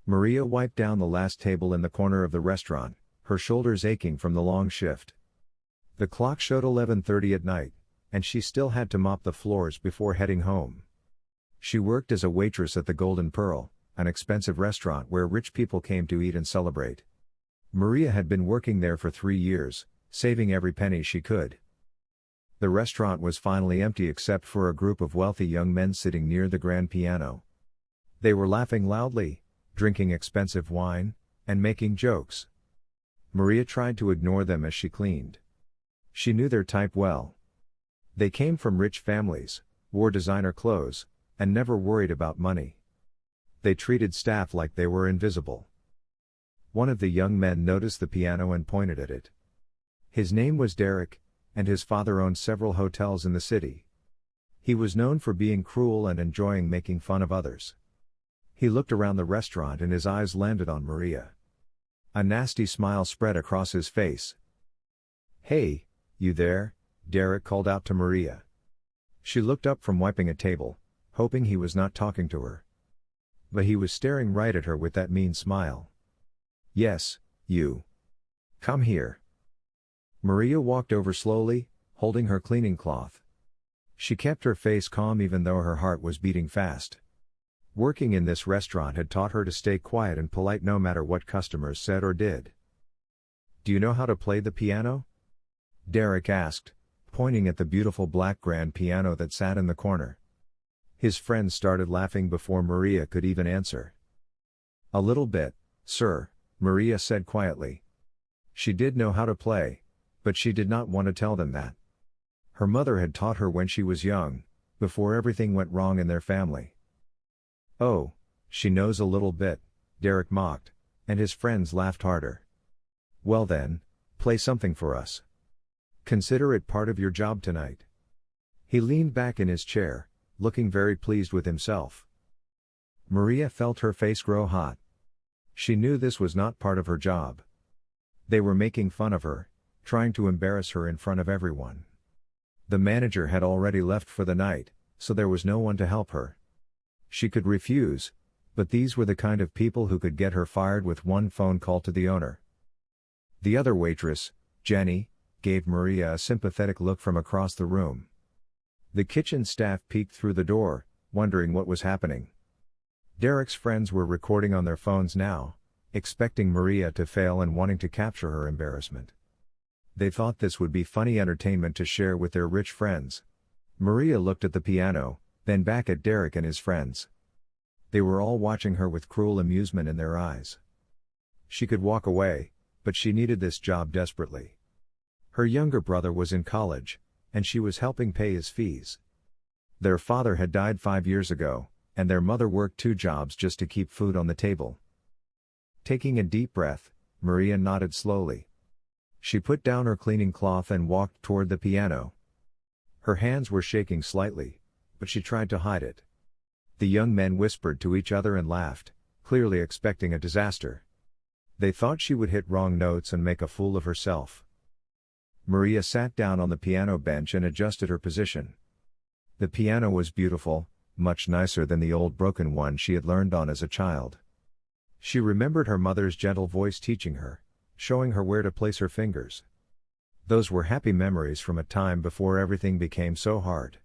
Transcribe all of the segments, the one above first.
Maria wiped down the last table in the corner of the restaurant, her shoulders aching from the long shift. The clock showed 11:30 at night, and she still had to mop the floors before heading home. She worked as a waitress at the Golden Pearl, an expensive restaurant where rich people came to eat and celebrate. Maria had been working there for 3 years, saving every penny she could. The restaurant was finally empty except for a group of wealthy young men sitting near the grand piano. They were laughing loudly, drinking expensive wine, and making jokes. Maria tried to ignore them as she cleaned. She knew their type well. They came from rich families, wore designer clothes, and never worried about money. They treated staff like they were invisible. One of the young men noticed the piano and pointed at it. His name was Derek, and his father owned several hotels in the city. He was known for being cruel and enjoying making fun of others. He looked around the restaurant and his eyes landed on Maria. A nasty smile spread across his face. "Hey, you there," Derek called out to Maria. She looked up from wiping a table, hoping he was not talking to her. But he was staring right at her with that mean smile. "Yes, you. Come here." Maria walked over slowly, holding her cleaning cloth. She kept her face calm even though her heart was beating fast. Working in this restaurant had taught her to stay quiet and polite no matter what customers said or did. "Do you know how to play the piano?" Derek asked, pointing at the beautiful black grand piano that sat in the corner. His friends started laughing before Maria could even answer. "A little bit, sir," Maria said quietly. She did know how to play, but she did not want to tell them that. Her mother had taught her when she was young, before everything went wrong in their family. "Oh, she knows a little bit," Derek mocked, and his friends laughed harder. "Well then, play something for us. Consider it part of your job tonight." He leaned back in his chair, looking very pleased with himself. Maria felt her face grow hot. She knew this was not part of her job. They were making fun of her, trying to embarrass her in front of everyone. The manager had already left for the night, so there was no one to help her. She could refuse, but these were the kind of people who could get her fired with one phone call to the owner. The other waitress, Jenny, gave Maria a sympathetic look from across the room. The kitchen staff peeked through the door, wondering what was happening. Derek's friends were recording on their phones now, expecting Maria to fail and wanting to capture her embarrassment. They thought this would be funny entertainment to share with their rich friends. Maria looked at the piano, then back at Derek and his friends. They were all watching her with cruel amusement in their eyes. She could walk away, but she needed this job desperately. Her younger brother was in college, and she was helping pay his fees. Their father had died 5 years ago, and their mother worked 2 jobs just to keep food on the table. Taking a deep breath, Maria nodded slowly. She put down her cleaning cloth and walked toward the piano. Her hands were shaking slightly, but she tried to hide it. The young men whispered to each other and laughed, clearly expecting a disaster. They thought she would hit wrong notes and make a fool of herself. Maria sat down on the piano bench and adjusted her position. The piano was beautiful, much nicer than the old broken one she had learned on as a child. She remembered her mother's gentle voice teaching her, showing her where to place her fingers. Those were happy memories from a time before everything became so hard.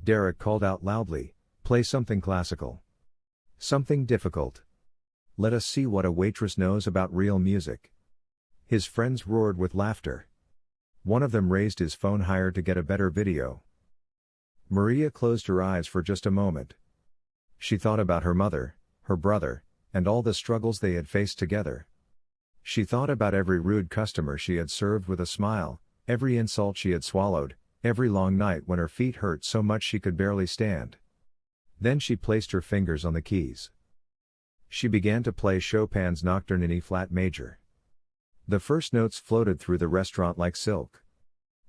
Derek called out loudly, "Play something classical. Something difficult. Let us see what a waitress knows about real music." His friends roared with laughter. One of them raised his phone higher to get a better video. Maria closed her eyes for just a moment. She thought about her mother, her brother, and all the struggles they had faced together. She thought about every rude customer she had served with a smile, every insult she had swallowed, every long night when her feet hurt so much she could barely stand. Then she placed her fingers on the keys. She began to play Chopin's Nocturne in E-flat major. The first notes floated through the restaurant like silk.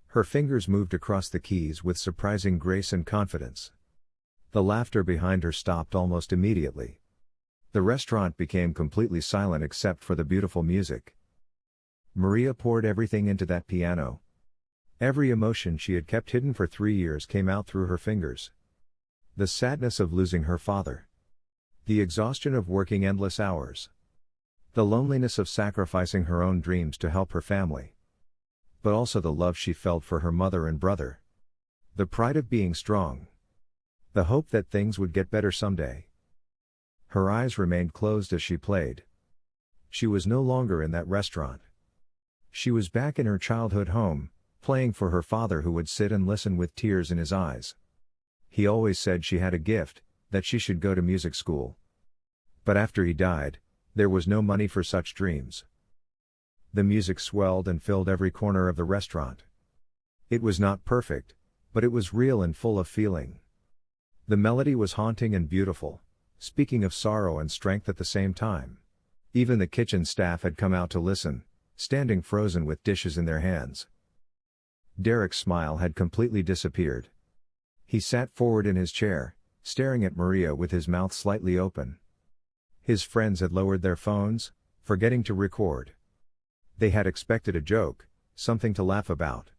Her fingers moved across the keys with surprising grace and confidence. The laughter behind her stopped almost immediately. The restaurant became completely silent except for the beautiful music. Maria poured everything into that piano. Every emotion she had kept hidden for 3 years came out through her fingers. The sadness of losing her father. The exhaustion of working endless hours. The loneliness of sacrificing her own dreams to help her family. But also the love she felt for her mother and brother. The pride of being strong. The hope that things would get better someday. Her eyes remained closed as she played. She was no longer in that restaurant. She was back in her childhood home, playing for her father, who would sit and listen with tears in his eyes. He always said she had a gift, that she should go to music school. But after he died, there was no money for such dreams. The music swelled and filled every corner of the restaurant. It was not perfect, but it was real and full of feeling. The melody was haunting and beautiful, speaking of sorrow and strength at the same time. Even the kitchen staff had come out to listen, standing frozen with dishes in their hands. Derek's smile had completely disappeared. He sat forward in his chair, staring at Maria with his mouth slightly open. His friends had lowered their phones, forgetting to record. They had expected a joke, something to laugh about.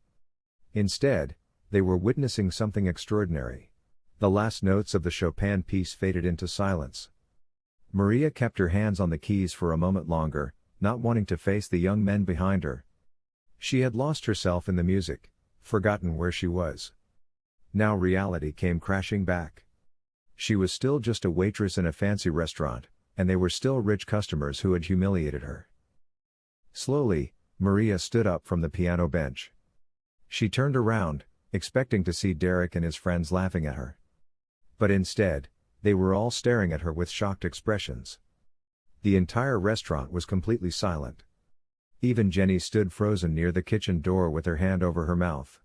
Instead, they were witnessing something extraordinary. The last notes of the Chopin piece faded into silence. Maria kept her hands on the keys for a moment longer, not wanting to face the young men behind her. She had lost herself in the music, forgotten where she was. Now reality came crashing back. She was still just a waitress in a fancy restaurant, and they were still rich customers who had humiliated her. Slowly, Maria stood up from the piano bench. She turned around, expecting to see Derek and his friends laughing at her. But instead, they were all staring at her with shocked expressions. The entire restaurant was completely silent. Even Jenny stood frozen near the kitchen door with her hand over her mouth.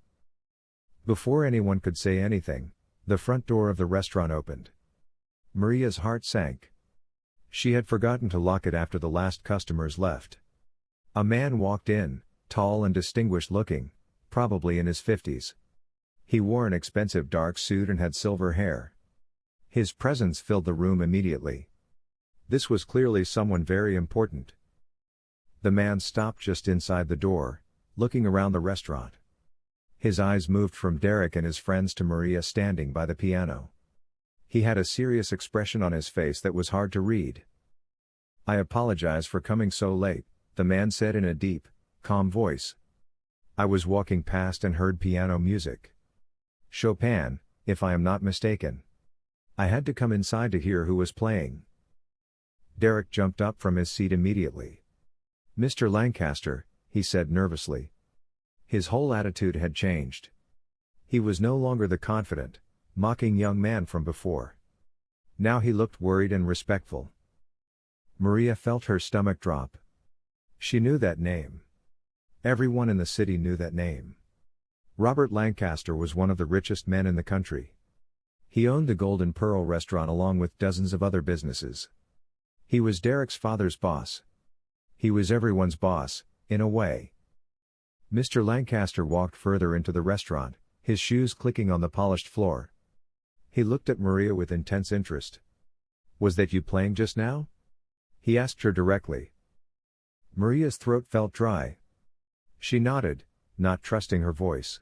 Before anyone could say anything, the front door of the restaurant opened. Maria's heart sank. She had forgotten to lock it after the last customers left. A man walked in, tall and distinguished looking, probably in his 50s. He wore an expensive dark suit and had silver hair. His presence filled the room immediately. This was clearly someone very important. The man stopped just inside the door, looking around the restaurant. His eyes moved from Derek and his friends to Maria standing by the piano. He had a serious expression on his face that was hard to read. "I apologize for coming so late," the man said in a deep, calm voice. "I was walking past and heard piano music. Chopin, if I am not mistaken. I had to come inside to hear who was playing." Derek jumped up from his seat immediately. "Mr. Lancaster," he said nervously. His whole attitude had changed. He was no longer the confident, mocking young man from before. Now he looked worried and respectful. Maria felt her stomach drop. She knew that name. Everyone in the city knew that name. Robert Lancaster was one of the richest men in the country. He owned the Golden Pearl restaurant along with dozens of other businesses. He was Derek's father's boss. He was everyone's boss, in a way. Mr. Lancaster walked further into the restaurant, his shoes clicking on the polished floor. He looked at Maria with intense interest. "Was that you playing just now?" he asked her directly. Maria's throat felt dry. She nodded, not trusting her voice.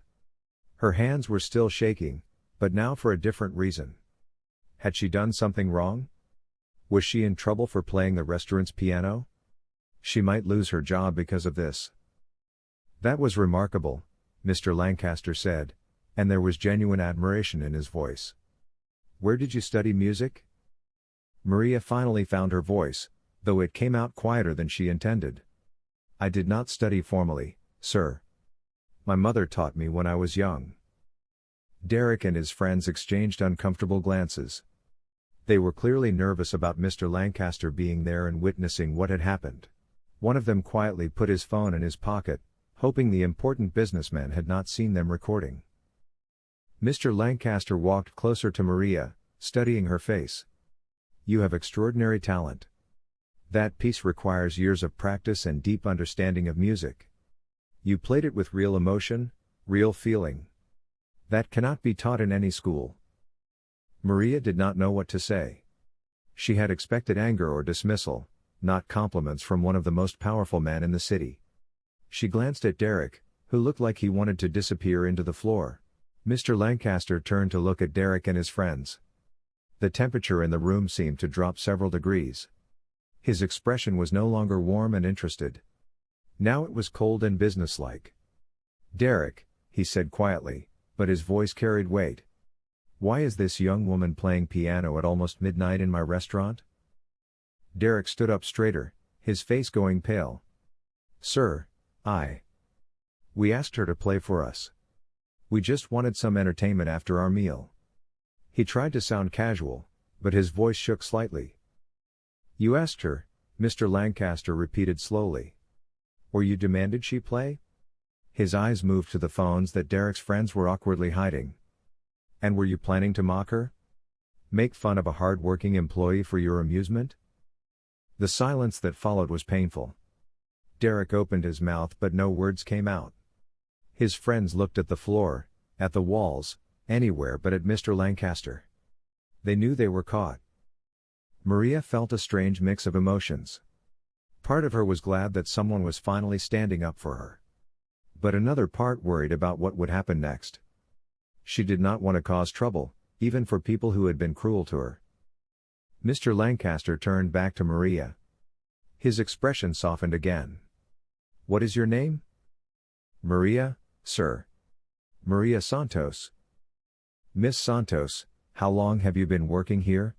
Her hands were still shaking, but now for a different reason. Had she done something wrong? Was she in trouble for playing the restaurant's piano? She might lose her job because of this. "That was remarkable," Mr. Lancaster said, and there was genuine admiration in his voice. "Where did you study music?" Maria finally found her voice, though it came out quieter than she intended. "I did not study formally, sir. My mother taught me when I was young." Derek and his friends exchanged uncomfortable glances. They were clearly nervous about Mr. Lancaster being there and witnessing what had happened. One of them quietly put his phone in his pocket, hoping the important businessman had not seen them recording. Mr. Lancaster walked closer to Maria, studying her face. "You have extraordinary talent. That piece requires years of practice and deep understanding of music. You played it with real emotion, real feeling. That cannot be taught in any school." Maria did not know what to say. She had expected anger or dismissal, not compliments from one of the most powerful men in the city. She glanced at Derek, who looked like he wanted to disappear into the floor. Mr. Lancaster turned to look at Derek and his friends. The temperature in the room seemed to drop several degrees. His expression was no longer warm and interested. Now it was cold and businesslike. "Derek," he said quietly, but his voice carried weight. "Why is this young woman playing piano at almost midnight in my restaurant?" Derek stood up straighter, his face going pale. "Sir, we asked her to play for us. We just wanted some entertainment after our meal." He tried to sound casual, but his voice shook slightly. "You asked her," Mr. Lancaster repeated slowly. "Or you demanded she play?" His eyes moved to the phones that Derek's friends were awkwardly hiding. "And were you planning to mock her? Make fun of a hard-working employee for your amusement?" The silence that followed was painful. Derek opened his mouth but no words came out. His friends looked at the floor, at the walls, anywhere but at Mr. Lancaster. They knew they were caught. Maria felt a strange mix of emotions. Part of her was glad that someone was finally standing up for her. But another part worried about what would happen next. She did not want to cause trouble, even for people who had been cruel to her. Mr. Lancaster turned back to Maria. His expression softened again. "What is your name?" "Maria, sir." "Maria Santos." "Miss Santos, how long have you been working here?"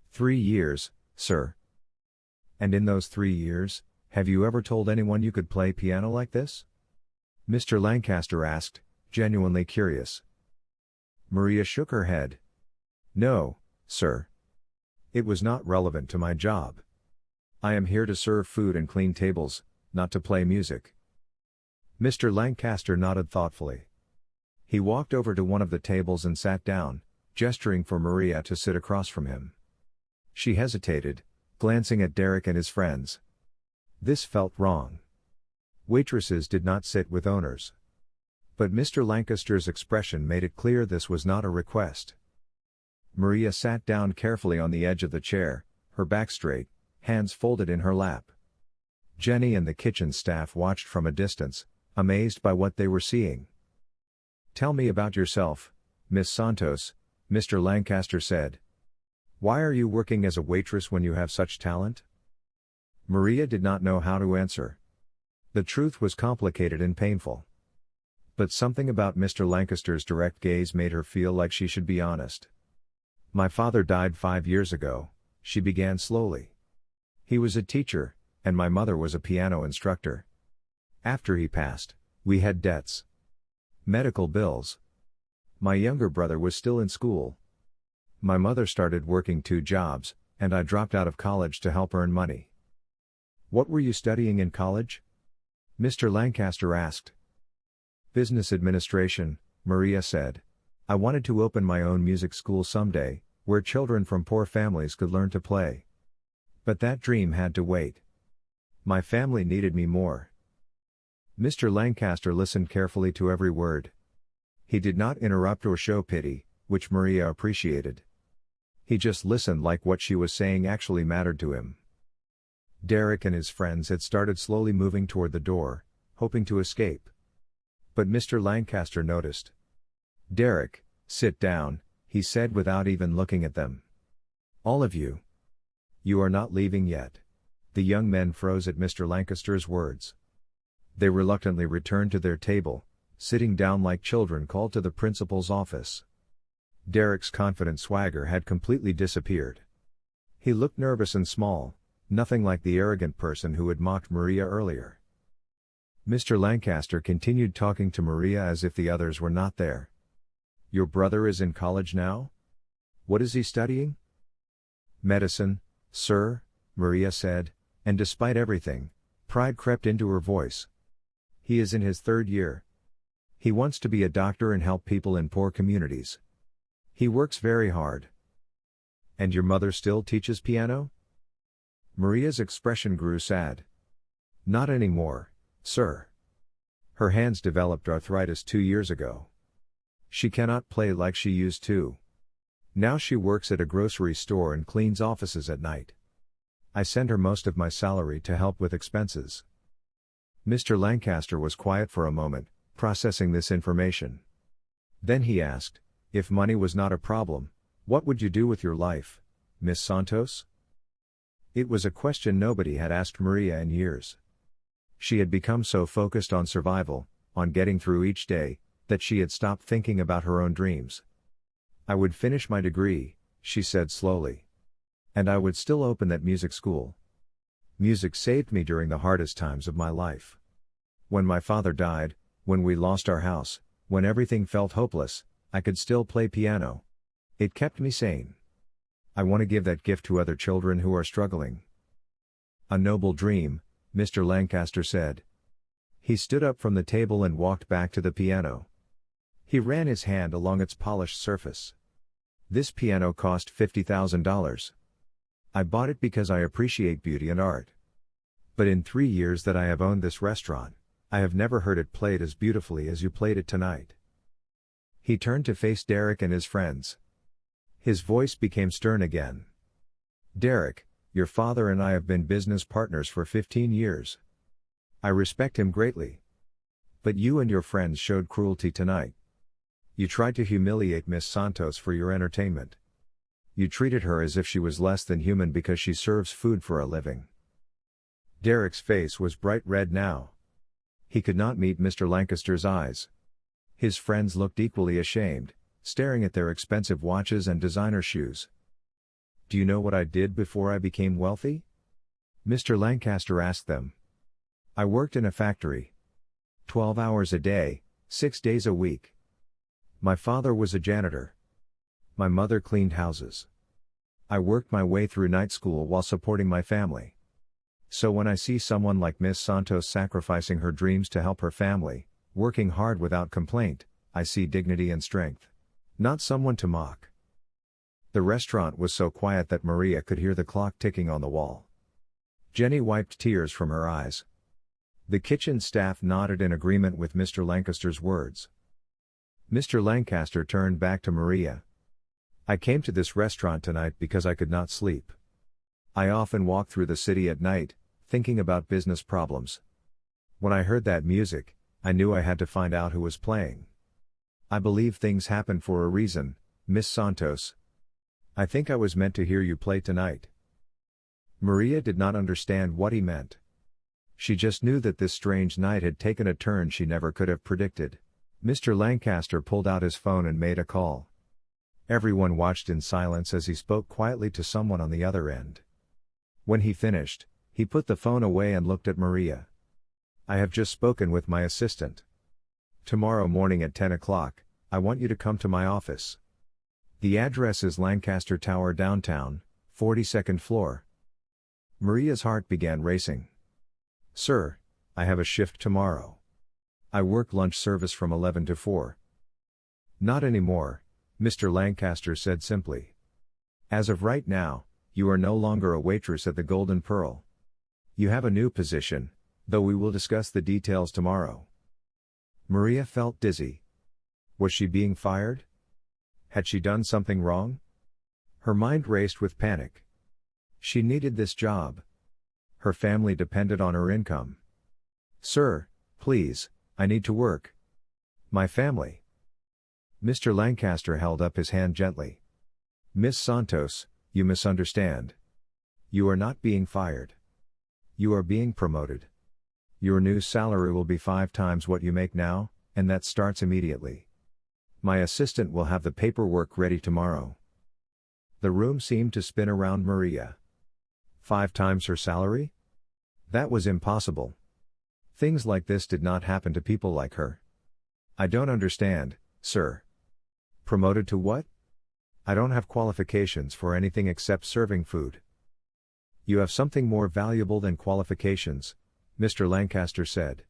3 years, sir." "And in those 3 years, have you ever told anyone you could play piano like this?" Mr. Lancaster asked, genuinely curious. Maria shook her head. "No, sir. It was not relevant to my job. I am here to serve food and clean tables, not to play music." Mr. Lancaster nodded thoughtfully. He walked over to one of the tables and sat down, gesturing for Maria to sit across from him. She hesitated, glancing at Derek and his friends. This felt wrong. Waitresses did not sit with owners. But Mr. Lancaster's expression made it clear this was not a request. Maria sat down carefully on the edge of the chair, her back straight, hands folded in her lap. Jenny and the kitchen staff watched from a distance, amazed by what they were seeing. "Tell me about yourself, Miss Santos," Mr. Lancaster said. "Why are you working as a waitress when you have such talent?" Maria did not know how to answer. The truth was complicated and painful. But something about Mr. Lancaster's direct gaze made her feel like she should be honest. "My father died 5 years ago," she began slowly. "He was a teacher, and my mother was a piano instructor. After he passed, we had debts. Medical bills. My younger brother was still in school. My mother started working 2 jobs, and I dropped out of college to help earn money." "What were you studying in college?" Mr. Lancaster asked. "Business administration," Maria said. "I wanted to open my own music school someday, where children from poor families could learn to play. But that dream had to wait. My family needed me more." Mr. Lancaster listened carefully to every word. He did not interrupt or show pity, which Maria appreciated. He just listened like what she was saying actually mattered to him. Derek and his friends had started slowly moving toward the door, hoping to escape. But Mr. Lancaster noticed. "Derek, sit down," he said without even looking at them. "All of you. You are not leaving yet." The young men froze at Mr. Lancaster's words. They reluctantly returned to their table, sitting down like children called to the principal's office. Derek's confident swagger had completely disappeared. He looked nervous and small, nothing like the arrogant person who had mocked Maria earlier. Mr. Lancaster continued talking to Maria as if the others were not there. "Your brother is in college now? What is he studying?" "Medicine, sir," Maria said, and despite everything, pride crept into her voice. "He is in his 3rd year. He wants to be a doctor and help people in poor communities. He works very hard." "And your mother still teaches piano?" Maria's expression grew sad. "Not anymore, sir. Her hands developed arthritis 2 years ago. She cannot play like she used to. Now she works at a grocery store and cleans offices at night. I send her most of my salary to help with expenses." Mr. Lancaster was quiet for a moment, processing this information. Then he asked, "If money was not a problem, What would you do with your life, Miss Santos? It was a question nobody had asked Maria in years. She had become so focused on survival, on getting through each day, that she had stopped thinking about her own dreams. I would finish my degree, she said slowly. And I would still open that music school. Music saved me during the hardest times of my life. When my father died, when we lost our house, when everything felt hopeless, I could still play piano. It kept me sane. I want to give that gift to other children who are struggling. A noble dream, Mr. Lancaster said. He stood up from the table and walked back to the piano. He ran his hand along its polished surface. This piano cost $50,000. I bought it because I appreciate beauty and art. But in 3 years that I have owned this restaurant, I have never heard it played as beautifully as you played it tonight. He turned to face Derek and his friends. His voice became stern again. Derek, your father and I have been business partners for 15 years. I respect him greatly. But you and your friends showed cruelty tonight. You tried to humiliate Miss Santos for your entertainment. You treated her as if she was less than human because she serves food for a living. Derek's face was bright red now. He could not meet Mr. Lancaster's eyes. His friends looked equally ashamed, staring at their expensive watches and designer shoes. Do you know what I did before I became wealthy? Mr. Lancaster asked them. I worked in a factory. 12 hours a day, 6 days a week. My father was a janitor. My mother cleaned houses. I worked my way through night school while supporting my family. So when I see someone like Miss Santos sacrificing her dreams to help her family, working hard without complaint, I see dignity and strength. Not someone to mock. The restaurant was so quiet that Maria could hear the clock ticking on the wall. Jenny wiped tears from her eyes. The kitchen staff nodded in agreement with Mr. Lancaster's words. Mr. Lancaster turned back to Maria. I came to this restaurant tonight because I could not sleep. I often walk through the city at night, thinking about business problems. When I heard that music, I knew I had to find out who was playing. I believe things happen for a reason, Miss Santos. I think I was meant to hear you play tonight. Maria did not understand what he meant. She just knew that this strange night had taken a turn she never could have predicted. Mr. Lancaster pulled out his phone and made a call. Everyone watched in silence as he spoke quietly to someone on the other end. When he finished, he put the phone away and looked at Maria. I have just spoken with my assistant. Tomorrow morning at 10 o'clock, I want you to come to my office. The address is Lancaster Tower downtown, 42nd floor. Maria's heart began racing. Sir, I have a shift tomorrow. I work lunch service from 11 to 4. Not anymore, Mr. Lancaster said simply. As of right now, you are no longer a waitress at the Golden Pearl. You have a new position, though we will discuss the details tomorrow. Maria felt dizzy. Was she being fired? Had she done something wrong? Her mind raced with panic. She needed this job. Her family depended on her income. Sir, please, I need to work. My family. Mr. Lancaster held up his hand gently. Miss Santos, you misunderstand. You are not being fired. You are being promoted. Your new salary will be 5 times what you make now, and that starts immediately. My assistant will have the paperwork ready tomorrow. The room seemed to spin around Maria. 5 times her salary? That was impossible. Things like this did not happen to people like her. I don't understand, sir. Promoted to what? I don't have qualifications for anything except serving food. You have something more valuable than qualifications, Mr. Lancaster said.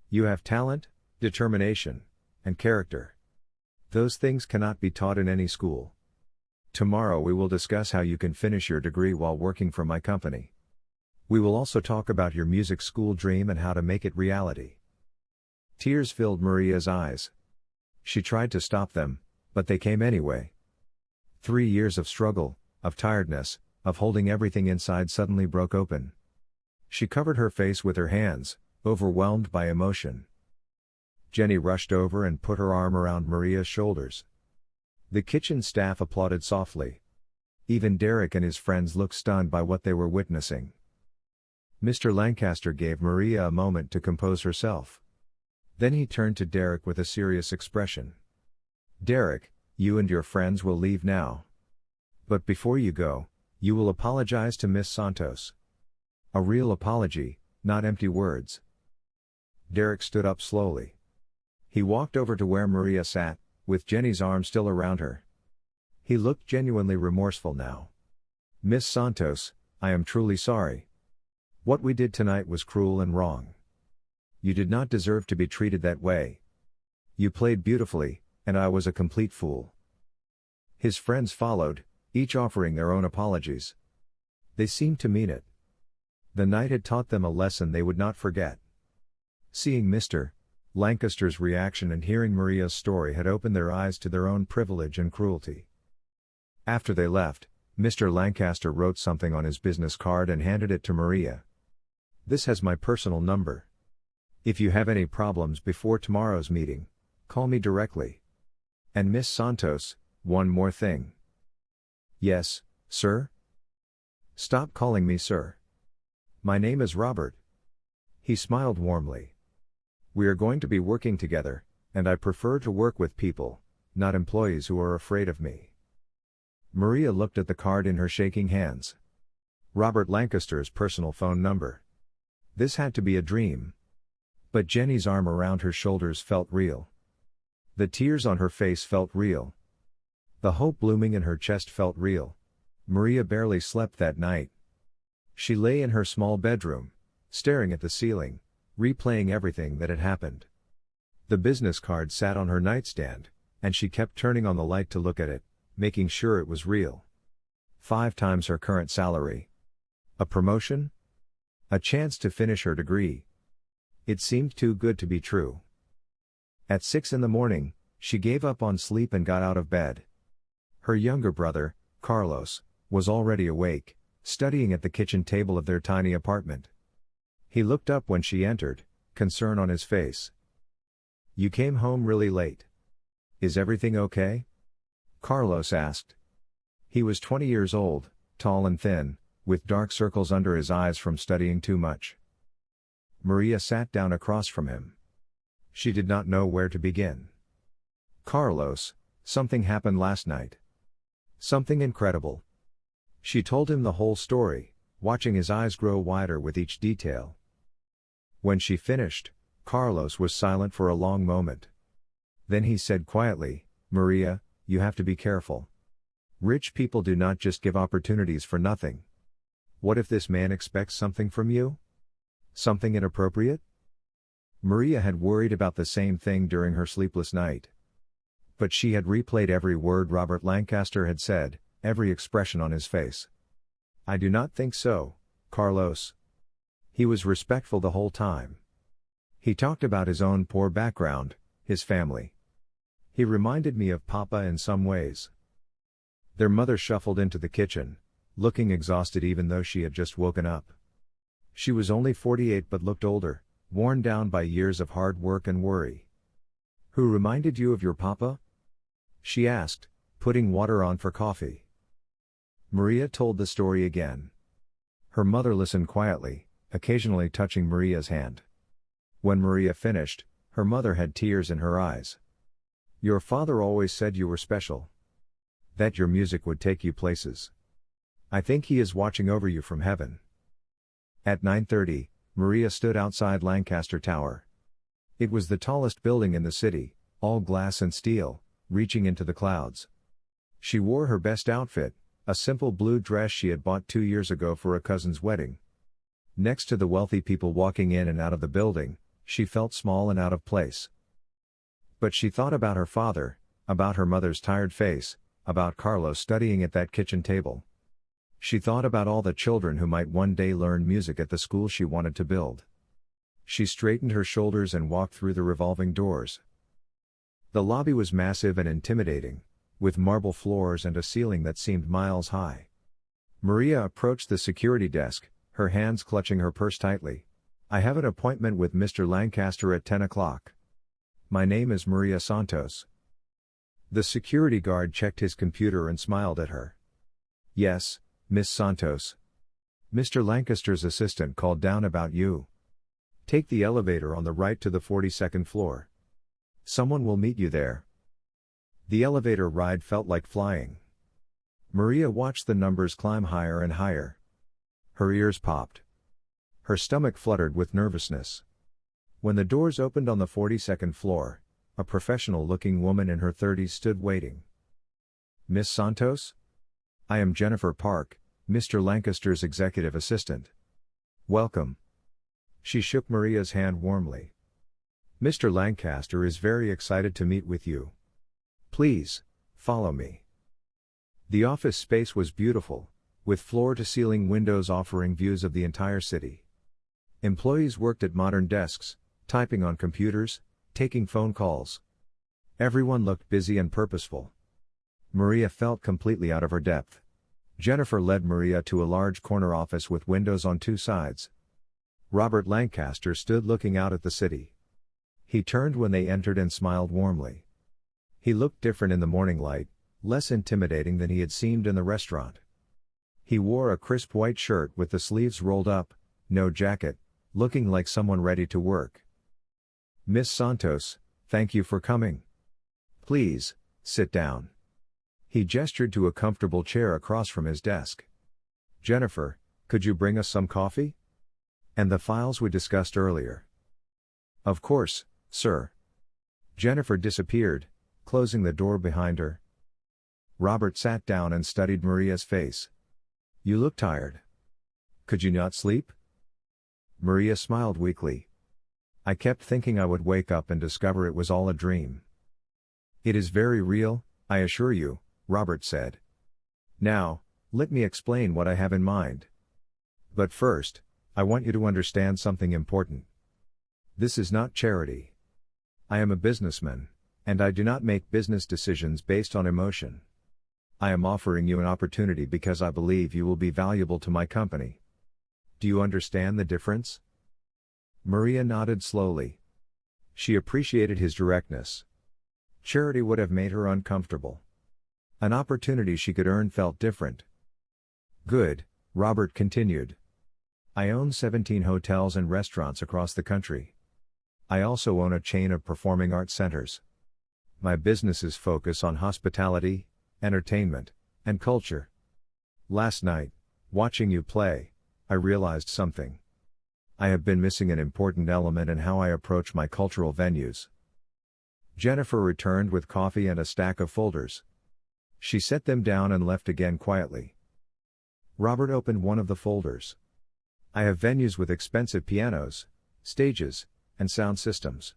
You have talent, determination, and character. Those things cannot be taught in any school. Tomorrow we will discuss how you can finish your degree while working for my company. We will also talk about your music school dream and how to make it reality. Tears filled Maria's eyes. She tried to stop them, but they came anyway. 3 years of struggle, of tiredness, of holding everything inside suddenly broke open. She covered her face with her hands, overwhelmed by emotion. Jenny rushed over and put her arm around Maria's shoulders. The kitchen staff applauded softly. Even Derek and his friends looked stunned by what they were witnessing. Mr. Lancaster gave Maria a moment to compose herself. Then he turned to Derek with a serious expression. "Derek, you and your friends will leave now. But before you go, you will apologize to Miss Santos. A real apology, not empty words." Derek stood up slowly. He walked over to where Maria sat, with Jenny's arm still around her. He looked genuinely remorseful now. "Miss Santos, I am truly sorry. What we did tonight was cruel and wrong. You did not deserve to be treated that way. You played beautifully, and I was a complete fool." His friends followed, each offering their own apologies. They seemed to mean it. The night had taught them a lesson they would not forget. Seeing Mr. Lancaster's reaction and hearing Maria's story had opened their eyes to their own privilege and cruelty. After they left, Mr. Lancaster wrote something on his business card and handed it to Maria. "This has my personal number. If you have any problems before tomorrow's meeting, call me directly. And Miss Santos, one more thing." "Yes, sir?" "Stop calling me sir. My name is Robert." He smiled warmly. "We are going to be working together, and I prefer to work with people, not employees who are afraid of me." Maria looked at the card in her shaking hands. Robert Lancaster's personal phone number. This had to be a dream. But Jenny's arm around her shoulders felt real. The tears on her face felt real. The hope blooming in her chest felt real. Maria barely slept that night. She lay in her small bedroom, staring at the ceiling, replaying everything that had happened. The business card sat on her nightstand, and she kept turning on the light to look at it, making sure it was real. 5 times her current salary. A promotion? A chance to finish her degree. It seemed too good to be true. At 6 in the morning, she gave up on sleep and got out of bed. Her younger brother, Carlos, was already awake, studying at the kitchen table of their tiny apartment. He looked up when she entered, concern on his face. "You came home really late. Is everything okay?" Carlos asked. He was 20 years old, tall and thin, with dark circles under his eyes from studying too much. Maria sat down across from him. She did not know where to begin. "Carlos, something happened last night. Something incredible." She told him the whole story, watching his eyes grow wider with each detail. When she finished, Carlos was silent for a long moment. Then he said quietly, "Maria, you have to be careful. Rich people do not just give opportunities for nothing. What if this man expects something from you? Something inappropriate?" Maria had worried about the same thing during her sleepless night. But she had replayed every word Robert Lancaster had said, every expression on his face. "I do not think so, Carlos." He was respectful the whole time. He talked about his own poor background, his family. "He reminded me of Papa in some ways." Their mother shuffled into the kitchen, looking exhausted even though she had just woken up. She was only 48 but looked older, worn down by years of hard work and worry. "Who reminded you of your papa?" she asked, putting water on for coffee. Maria told the story again. Her mother listened quietly, occasionally touching Maria's hand. When Maria finished, her mother had tears in her eyes. "Your father always said you were special. That your music would take you places. I think he is watching over you from heaven." At 9:30, Maria stood outside Lancaster Tower. It was the tallest building in the city, all glass and steel, reaching into the clouds. She wore her best outfit, a simple blue dress she had bought 2 years ago for a cousin's wedding. Next to the wealthy people walking in and out of the building, she felt small and out of place. But she thought about her father, about her mother's tired face, about Carlos studying at that kitchen table. She thought about all the children who might one day learn music at the school she wanted to build. She straightened her shoulders and walked through the revolving doors. The lobby was massive and intimidating, with marble floors and a ceiling that seemed miles high. Maria approached the security desk, her hands clutching her purse tightly. "I have an appointment with Mr. Lancaster at 10 o'clock. My name is Maria Santos." The security guard checked his computer and smiled at her. Yes, Miss Santos. Mr. Lancaster's assistant called down about you. Take the elevator on the right to the 42nd floor. Someone will meet you there. The elevator ride felt like flying. Maria watched the numbers climb higher and higher. Her ears popped. Her stomach fluttered with nervousness. When the doors opened on the 42nd floor, a professional-looking woman in her 30s stood waiting. Miss Santos? I am Jennifer Park, Mr. Lancaster's executive assistant. Welcome. She shook Maria's hand warmly. Mr. Lancaster is very excited to meet with you. Please, follow me. The office space was beautiful, with floor-to-ceiling windows offering views of the entire city. Employees worked at modern desks, typing on computers, taking phone calls. Everyone looked busy and purposeful. Maria felt completely out of her depth. Jennifer led Maria to a large corner office with windows on two sides. Robert Lancaster stood looking out at the city. He turned when they entered and smiled warmly. He looked different in the morning light, less intimidating than he had seemed in the restaurant. He wore a crisp white shirt with the sleeves rolled up, no jacket, looking like someone ready to work. Miss Santos, thank you for coming. Please, sit down. He gestured to a comfortable chair across from his desk. Jennifer, could you bring us some coffee? And the files we discussed earlier. Of course, sir. Jennifer disappeared, closing the door behind her. Robert sat down and studied Maria's face. You look tired. Could you not sleep? Maria smiled weakly. I kept thinking I would wake up and discover it was all a dream. It is very real, I assure you, Robert said. Now, let me explain what I have in mind. But first, I want you to understand something important. This is not charity. I am a businessman, and I do not make business decisions based on emotion. I am offering you an opportunity because I believe you will be valuable to my company. Do you understand the difference? Maria nodded slowly. She appreciated his directness. Charity would have made her uncomfortable. An opportunity she could earn felt different. Good, Robert continued. I own 17 hotels and restaurants across the country. I also own a chain of performing arts centers. My businesses focus on hospitality, entertainment, and culture. Last night, watching you play, I realized something. I have been missing an important element in how I approach my cultural venues. Jennifer returned with coffee and a stack of folders. She set them down and left again quietly. Robert opened one of the folders. I have venues with expensive pianos, stages, and sound systems.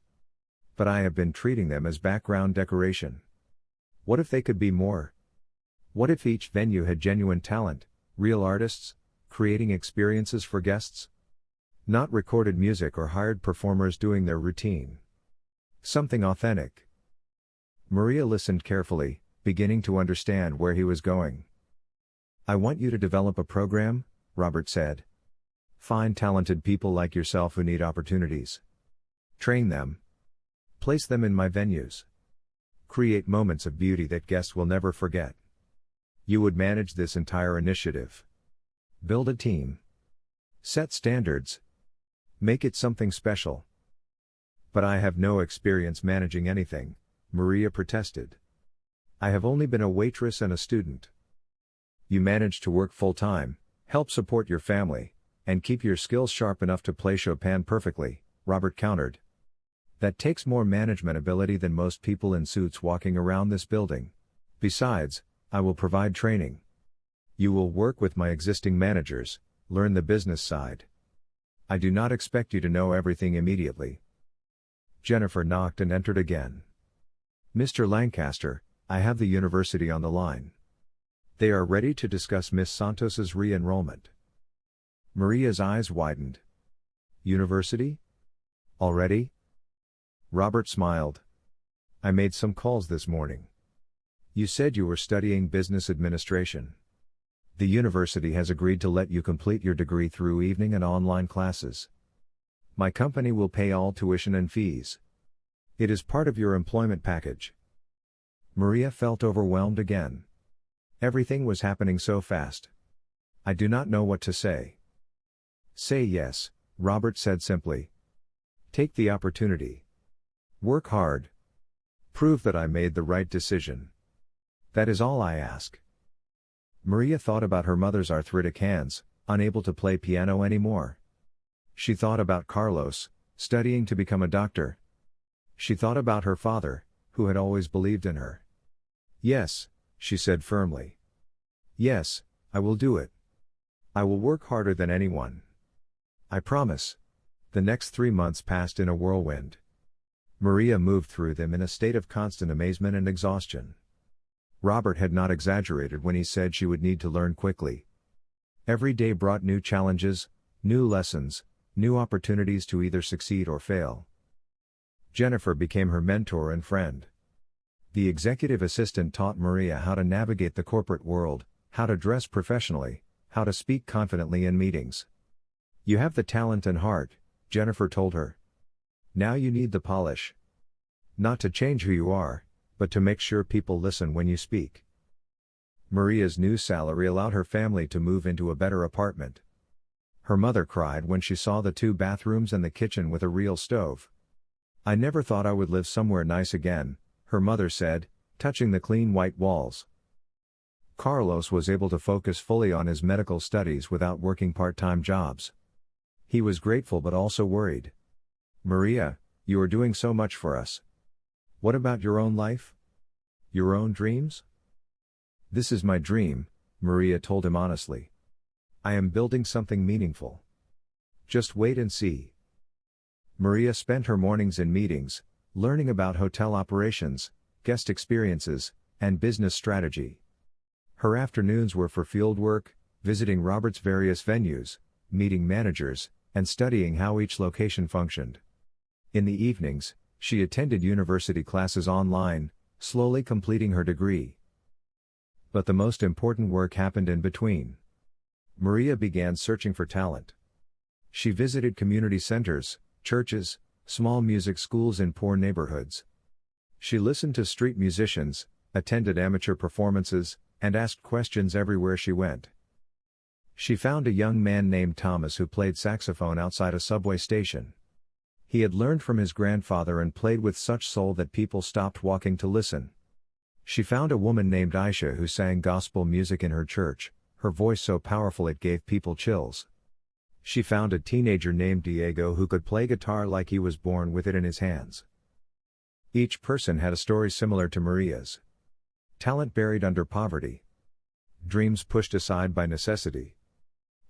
But I have been treating them as background decoration. What if they could be more? What if each venue had genuine talent, real artists, creating experiences for guests? Not recorded music or hired performers doing their routine. Something authentic. Maria listened carefully, beginning to understand where he was going. I want you to develop a program, Robert said. Find talented people like yourself who need opportunities. Train them. Place them in my venues. Create moments of beauty that guests will never forget. You would manage this entire initiative. Build a team. Set standards. Make it something special. But I have no experience managing anything, Maria protested. I have only been a waitress and a student. You manage to work full-time, help support your family, and keep your skills sharp enough to play Chopin perfectly, Robert countered. That takes more management ability than most people in suits walking around this building. Besides, I will provide training. You will work with my existing managers, learn the business side. I do not expect you to know everything immediately. Jennifer knocked and entered again. Mr. Lancaster, I have the university on the line. They are ready to discuss Miss Santos's re-enrollment. Maria's eyes widened. University? Already? Robert smiled. I made some calls this morning. You said you were studying business administration. The university has agreed to let you complete your degree through evening and online classes. My company will pay all tuition and fees. It is part of your employment package. Maria felt overwhelmed again. Everything was happening so fast. I do not know what to say. Say yes, Robert said simply. Take the opportunity. Work hard. Prove that I made the right decision. That is all I ask. Maria thought about her mother's arthritic hands, unable to play piano anymore. She thought about Carlos, studying to become a doctor. She thought about her father, who had always believed in her. Yes, she said firmly. Yes, I will do it. I will work harder than anyone. I promise. The next 3 months passed in a whirlwind. Maria moved through them in a state of constant amazement and exhaustion. Robert had not exaggerated when he said she would need to learn quickly. Every day brought new challenges, new lessons, new opportunities to either succeed or fail. Jennifer became her mentor and friend. The executive assistant taught Maria how to navigate the corporate world, how to dress professionally, how to speak confidently in meetings. You have the talent and heart, Jennifer told her. Now you need the polish. Not to change who you are, but to make sure people listen when you speak. Maria's new salary allowed her family to move into a better apartment. Her mother cried when she saw the 2 bathrooms and the kitchen with a real stove. I never thought I would live somewhere nice again, her mother said, touching the clean white walls. Carlos was able to focus fully on his medical studies without working part-time jobs. He was grateful but also worried. Maria, you are doing so much for us. What about your own life? Your own dreams? This is my dream, Maria told him honestly. I am building something meaningful. Just wait and see. Maria spent her mornings in meetings, learning about hotel operations, guest experiences, and business strategy. Her afternoons were for field work, visiting Robert's various venues, meeting managers, and studying how each location functioned. In the evenings, she attended university classes online, slowly completing her degree. But the most important work happened in between. Maria began searching for talent. She visited community centers, churches, small music schools in poor neighborhoods. She listened to street musicians, attended amateur performances, and asked questions everywhere she went. She found a young man named Thomas who played saxophone outside a subway station. He had learned from his grandfather and played with such soul that people stopped walking to listen. She found a woman named Aisha who sang gospel music in her church, her voice so powerful it gave people chills. She found a teenager named Diego who could play guitar like he was born with it in his hands. Each person had a story similar to Maria's. Talent buried under poverty. Dreams pushed aside by necessity.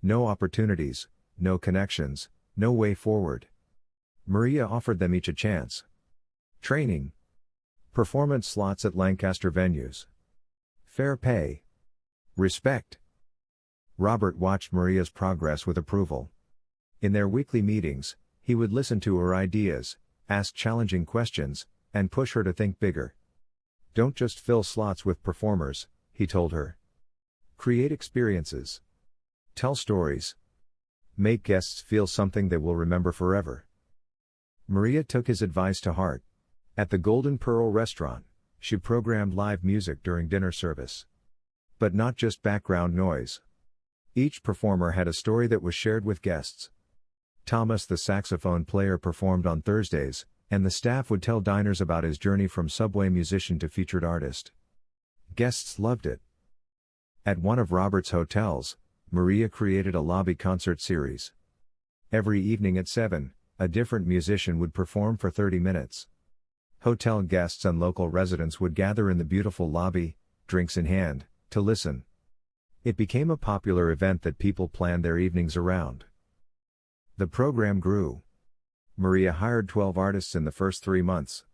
No opportunities, no connections, no way forward. Maria offered them each a chance. Training. Performance slots at Lancaster venues. Fair pay. Respect. Robert watched Maria's progress with approval. In their weekly meetings, he would listen to her ideas, ask challenging questions, and push her to think bigger. Don't just fill slots with performers, he told her. Create experiences. Tell stories. Make guests feel something they will remember forever. Maria took his advice to heart. At the Golden Pearl restaurant, she programmed live music during dinner service. But not just background noise. Each performer had a story that was shared with guests. Thomas the saxophone player performed on Thursdays, and the staff would tell diners about his journey from subway musician to featured artist. Guests loved it. At one of Robert's hotels, Maria created a lobby concert series. Every evening at 7, a different musician would perform for 30 minutes. Hotel guests and local residents would gather in the beautiful lobby, drinks in hand, to listen. It became a popular event that people planned their evenings around. The program grew. Maria hired 12 artists in the first 3 months.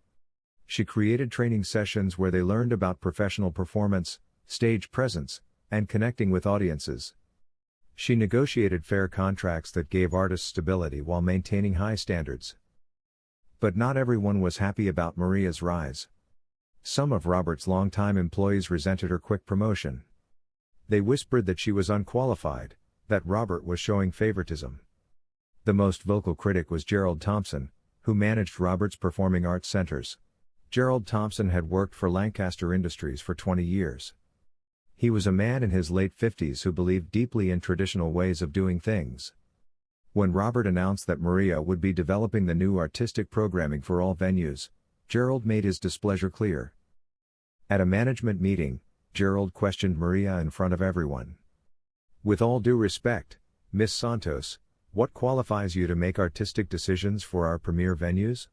She created training sessions where they learned about professional performance, stage presence, and connecting with audiences. She negotiated fair contracts that gave artists stability while maintaining high standards. But not everyone was happy about Maria's rise. Some of Robert's longtime employees resented her quick promotion. They whispered that she was unqualified, that Robert was showing favoritism. The most vocal critic was Gerald Thompson, who managed Robert's performing arts centers. Gerald Thompson had worked for Lancaster Industries for 20 years. He was a man in his late 50s who believed deeply in traditional ways of doing things. When Robert announced that Maria would be developing the new artistic programming for all venues, Gerald made his displeasure clear. At a management meeting, Gerald questioned Maria in front of everyone. "With all due respect, Miss Santos, what qualifies you to make artistic decisions for our premier venues?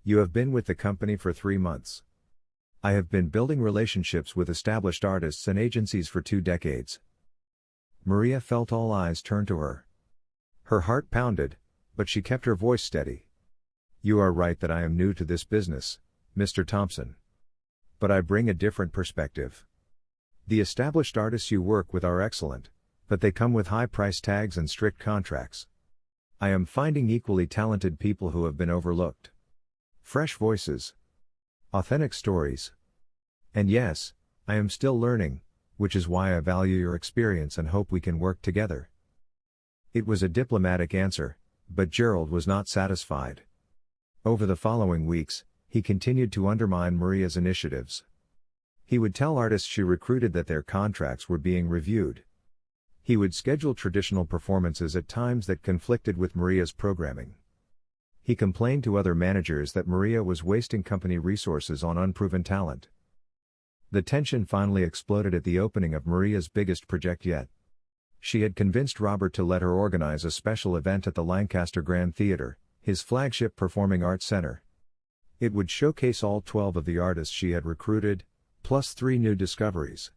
You have been with the company for 3 months. I have been building relationships with established artists and agencies for 2 decades." Maria felt all eyes turn to her. Her heart pounded, but she kept her voice steady. "You are right that I am new to this business, Mr. Thompson. But I bring a different perspective. The established artists you work with are excellent, but they come with high price tags and strict contracts. I am finding equally talented people who have been overlooked. Fresh voices. Authentic stories. And yes, I am still learning, which is why I value your experience and hope we can work together." It was a diplomatic answer, but Gerald was not satisfied. Over the following weeks, he continued to undermine Maria's initiatives. He would tell artists she recruited that their contracts were being reviewed. He would schedule traditional performances at times that conflicted with Maria's programming. He complained to other managers that Maria was wasting company resources on unproven talent. The tension finally exploded at the opening of Maria's biggest project yet. She had convinced Robert to let her organize a special event at the Lancaster Grand Theatre, his flagship performing arts center. It would showcase all 12 of the artists she had recruited, plus 3 new discoveries.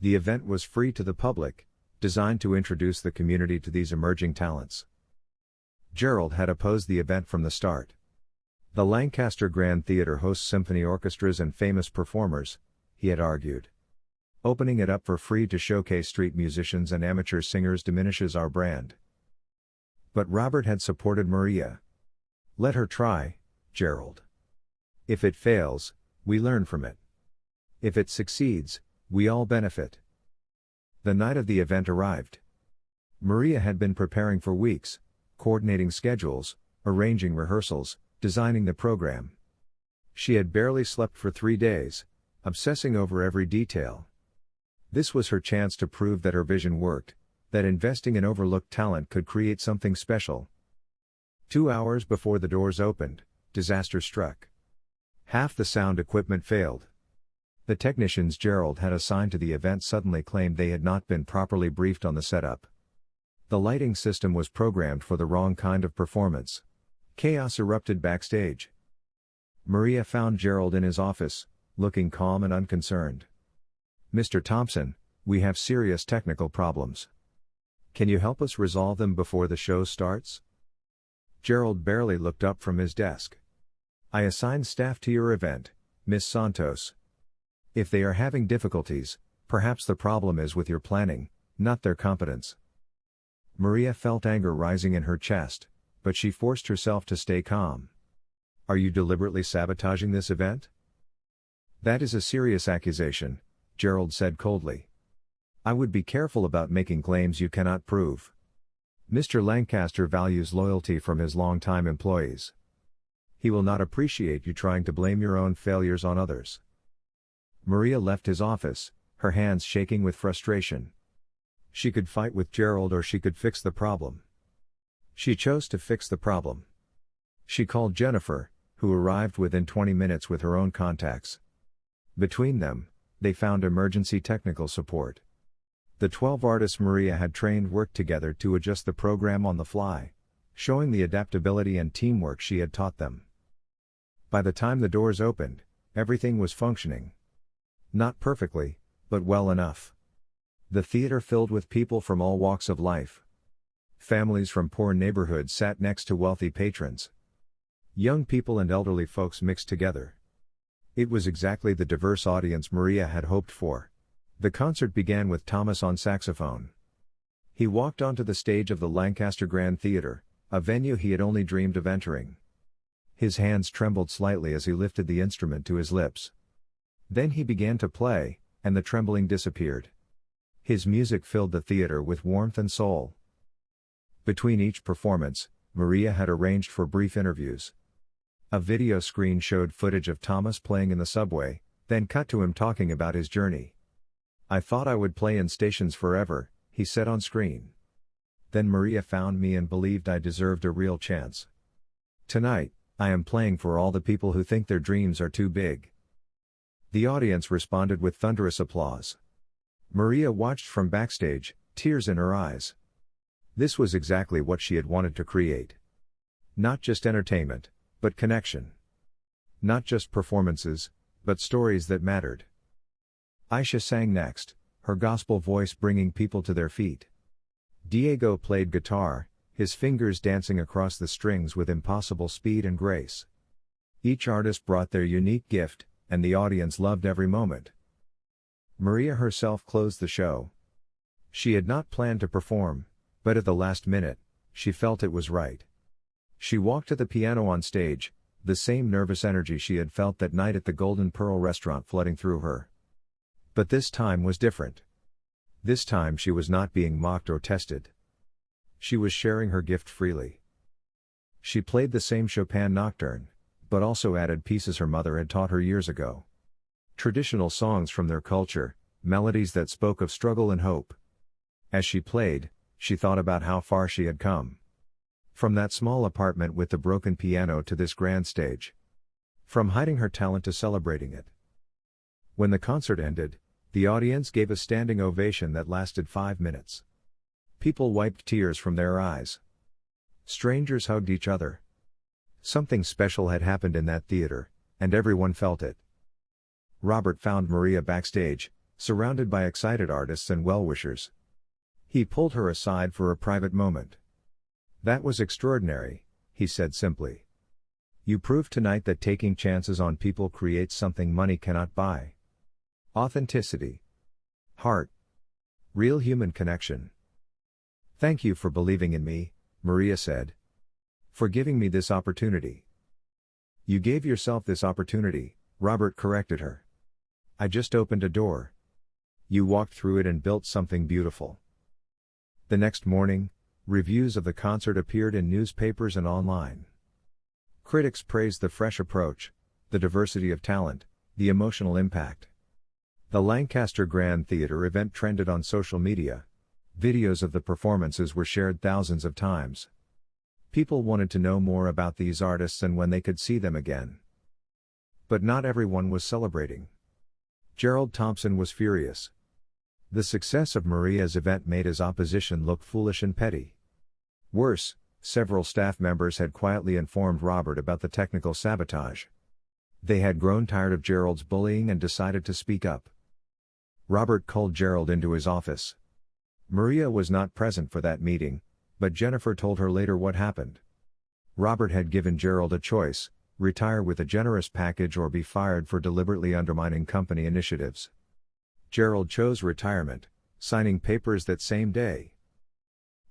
The event was free to the public, designed to introduce the community to these emerging talents. Gerald had opposed the event from the start. The Lancaster Grand Theatre hosts symphony orchestras and famous performers, he had argued. Opening it up for free to showcase street musicians and amateur singers diminishes our brand. But Robert had supported Maria. "Let her try, Gerald. If it fails, we learn from it. If it succeeds, we all benefit." The night of the event arrived. Maria had been preparing for weeks, coordinating schedules, arranging rehearsals, designing the program. She had barely slept for 3 days, obsessing over every detail. This was her chance to prove that her vision worked, that investing in overlooked talent could create something special. 2 hours before the doors opened, disaster struck. Half the sound equipment failed. The technicians Gerald had assigned to the event suddenly claimed they had not been properly briefed on the setup. The lighting system was programmed for the wrong kind of performance. Chaos erupted backstage. Maria found Gerald in his office, looking calm and unconcerned. "Mr. Thompson, we have serious technical problems. Can you help us resolve them before the show starts?" Gerald barely looked up from his desk. "I assigned staff to your event, Miss Santos. If they are having difficulties, perhaps the problem is with your planning, not their competence." Maria felt anger rising in her chest, but she forced herself to stay calm. "Are you deliberately sabotaging this event?" "That is a serious accusation," Gerald said coldly. "I would be careful about making claims you cannot prove. Mr. Lancaster values loyalty from his long-time employees. He will not appreciate you trying to blame your own failures on others." Maria left his office, her hands shaking with frustration. She could fight with Gerald or she could fix the problem. She chose to fix the problem. She called Jennifer, who arrived within 20 minutes with her own contacts. Between them, they found emergency technical support. The 12 artists Maria had trained worked together to adjust the program on the fly, showing the adaptability and teamwork she had taught them. By the time the doors opened, everything was functioning. Not perfectly, but well enough. The theater filled with people from all walks of life. Families from poor neighborhoods sat next to wealthy patrons. Young people and elderly folks mixed together. It was exactly the diverse audience Maria had hoped for. The concert began with Thomas on saxophone. He walked onto the stage of the Lancaster Grand Theatre, a venue he had only dreamed of entering. His hands trembled slightly as he lifted the instrument to his lips. Then he began to play, and the trembling disappeared. His music filled the theater with warmth and soul. Between each performance, Maria had arranged for brief interviews. A video screen showed footage of Thomas playing in the subway, then cut to him talking about his journey. "I thought I would play in stations forever," he said on screen. "Then Maria found me and believed I deserved a real chance. Tonight, I am playing for all the people who think their dreams are too big." The audience responded with thunderous applause. Maria watched from backstage, tears in her eyes. This was exactly what she had wanted to create. Not just entertainment, but connection. Not just performances, but stories that mattered. Aisha sang next, her gospel voice bringing people to their feet. Diego played guitar, his fingers dancing across the strings with impossible speed and grace. Each artist brought their unique gift, and the audience loved every moment. Maria herself closed the show. She had not planned to perform, but at the last minute, she felt it was right. She walked to the piano on stage, the same nervous energy she had felt that night at the Golden Pearl restaurant flooding through her. But this time was different. This time she was not being mocked or tested. She was sharing her gift freely. She played the same Chopin nocturne, but also added pieces her mother had taught her years ago. Traditional songs from their culture, melodies that spoke of struggle and hope. As she played, she thought about how far she had come. From that small apartment with the broken piano to this grand stage. From hiding her talent to celebrating it. When the concert ended, the audience gave a standing ovation that lasted 5 minutes. People wiped tears from their eyes. Strangers hugged each other. Something special had happened in that theater, and everyone felt it. Robert found Maria backstage, surrounded by excited artists and well-wishers. He pulled her aside for a private moment. "That was extraordinary," he said simply. "You proved tonight that taking chances on people creates something money cannot buy. Authenticity. Heart. Real human connection. Thank you for believing in me," Maria said. "For giving me this opportunity." "You gave yourself this opportunity," Robert corrected her. "I just opened a door. You walked through it and built something beautiful." The next morning, reviews of the concert appeared in newspapers and online. Critics praised the fresh approach, the diversity of talent, the emotional impact. The Lancaster Grand Theatre event trended on social media. Videos of the performances were shared thousands of times. People wanted to know more about these artists and when they could see them again. But not everyone was celebrating. Gerald Thompson was furious. The success of Maria's event made his opposition look foolish and petty. Worse, several staff members had quietly informed Robert about the technical sabotage. They had grown tired of Gerald's bullying and decided to speak up. Robert called Gerald into his office. Maria was not present for that meeting, but Jennifer told her later what happened. Robert had given Gerald a choice: retire with a generous package or be fired for deliberately undermining company initiatives. Gerald chose retirement, signing papers that same day.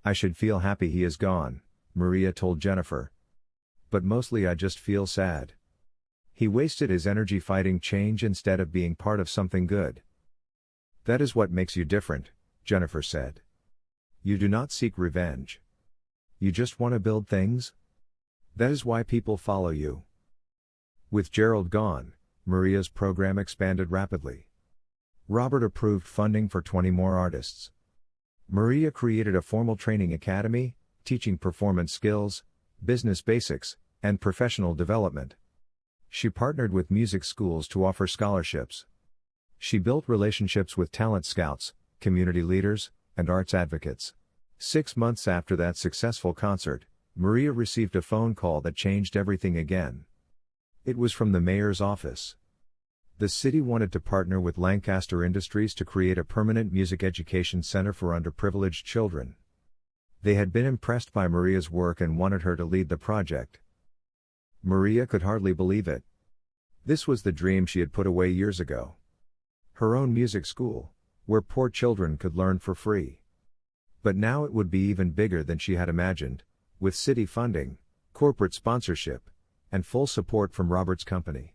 "I should feel happy he is gone," Maria told Jennifer. "But mostly I just feel sad. He wasted his energy fighting change instead of being part of something good." "That is what makes you different," Jennifer said. "You do not seek revenge. You just want to build things. That is why people follow you." With Gerald gone, Maria's program expanded rapidly. Robert approved funding for 20 more artists. Maria created a formal training academy, teaching performance skills, business basics, and professional development. She partnered with music schools to offer scholarships. She built relationships with talent scouts, community leaders, and arts advocates. 6 months after that successful concert, Maria received a phone call that changed everything again. It was from the mayor's office. The city wanted to partner with Lancaster Industries to create a permanent music education center for underprivileged children. They had been impressed by Maria's work and wanted her to lead the project. Maria could hardly believe it. This was the dream she had put away years ago. Her own music school, where poor children could learn for free. But now it would be even bigger than she had imagined, with city funding, corporate sponsorship, and full support from Robert's company.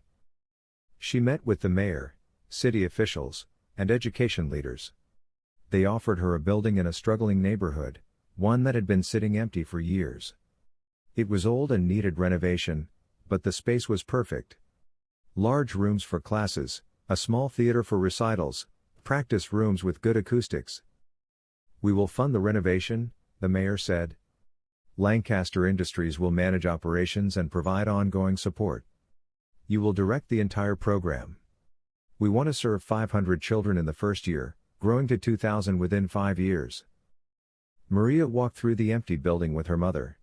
She met with the mayor, city officials, and education leaders. They offered her a building in a struggling neighborhood, one that had been sitting empty for years. It was old and needed renovation, but the space was perfect. Large rooms for classes, a small theater for recitals, practice rooms with good acoustics. "We will fund the renovation," the mayor said. "Lancaster Industries will manage operations and provide ongoing support. You will direct the entire program. We want to serve 500 children in the first year, growing to 2,000 within 5 years." Maria walked through the empty building with her mother.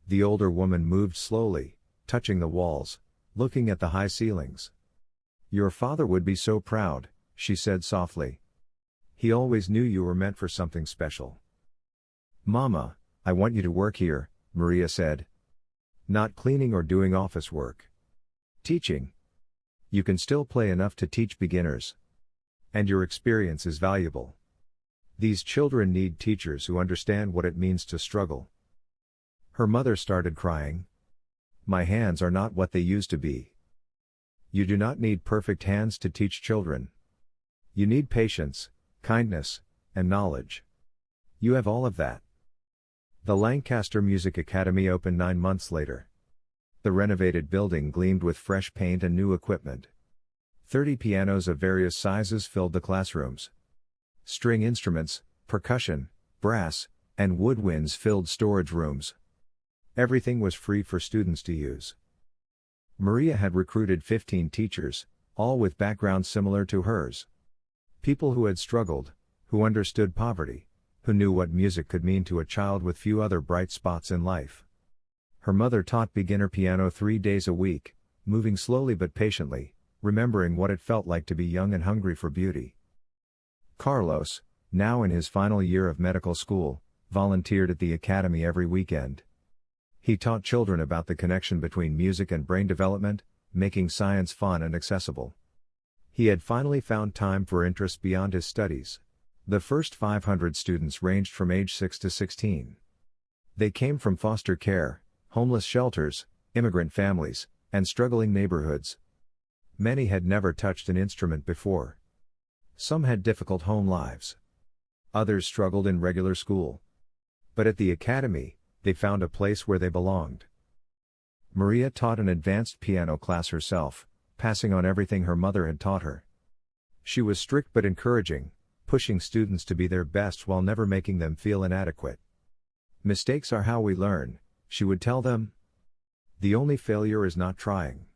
The older woman moved slowly, touching the walls, looking at the high ceilings. "Your father would be so proud," she said softly. "He always knew you were meant for something special." "Mama, I want you to work here," Maria said. "Not cleaning or doing office work. Teaching. You can still play enough to teach beginners. And your experience is valuable. These children need teachers who understand what it means to struggle." Her mother started crying. "My hands are not what they used to be." "You do not need perfect hands to teach children. You need patience, kindness, and knowledge. You have all of that." The Lancaster Music Academy opened 9 months later. The renovated building gleamed with fresh paint and new equipment. 30 pianos of various sizes filled the classrooms. String instruments, percussion, brass, and woodwinds filled storage rooms. Everything was free for students to use. Maria had recruited 15 teachers, all with backgrounds similar to hers. People who had struggled, who understood poverty, who knew what music could mean to a child with few other bright spots in life. Her mother taught beginner piano 3 days a week, moving slowly but patiently, remembering what it felt like to be young and hungry for beauty. Carlos, now in his final year of medical school, volunteered at the academy every weekend. He taught children about the connection between music and brain development, making science fun and accessible. He had finally found time for interests beyond his studies. The first 500 students ranged from age 6 to 16. They came from foster care, homeless shelters, immigrant families, and struggling neighborhoods. Many had never touched an instrument before. Some had difficult home lives. Others struggled in regular school. But at the academy, they found a place where they belonged. Maria taught an advanced piano class herself, passing on everything her mother had taught her. She was strict but encouraging, pushing students to be their best while never making them feel inadequate. "Mistakes are how we learn," she would tell them. "The only failure is not trying."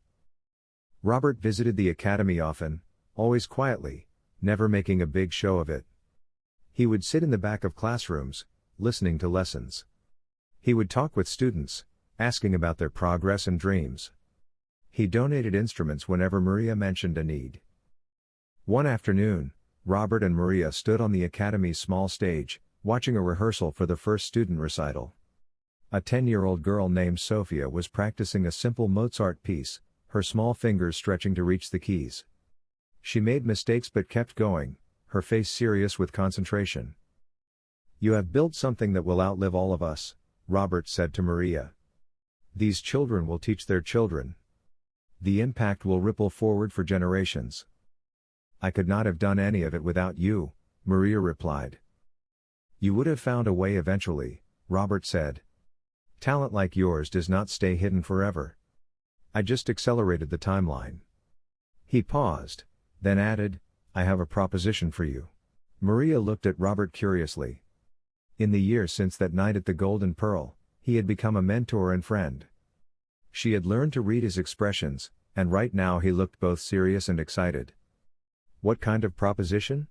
Robert visited the academy often, always quietly, never making a big show of it. He would sit in the back of classrooms, listening to lessons. He would talk with students, asking about their progress and dreams. He donated instruments whenever Maria mentioned a need. One afternoon, Robert and Maria stood on the academy's small stage, watching a rehearsal for the first student recital. A 10-year-old girl named Sophia was practicing a simple Mozart piece, her small fingers stretching to reach the keys. She made mistakes but kept going, her face serious with concentration. "You have built something that will outlive all of us," Robert said to Maria. "These children will teach their children. The impact will ripple forward for generations." "I could not have done any of it without you," Maria replied. "You would have found a way eventually," Robert said. "Talent like yours does not stay hidden forever. I just accelerated the timeline." He paused, then added, "I have a proposition for you." Maria looked at Robert curiously. In the years since that night at the Golden Pearl, he had become a mentor and friend. She had learned to read his expressions, and right now he looked both serious and excited. "What kind of proposition?"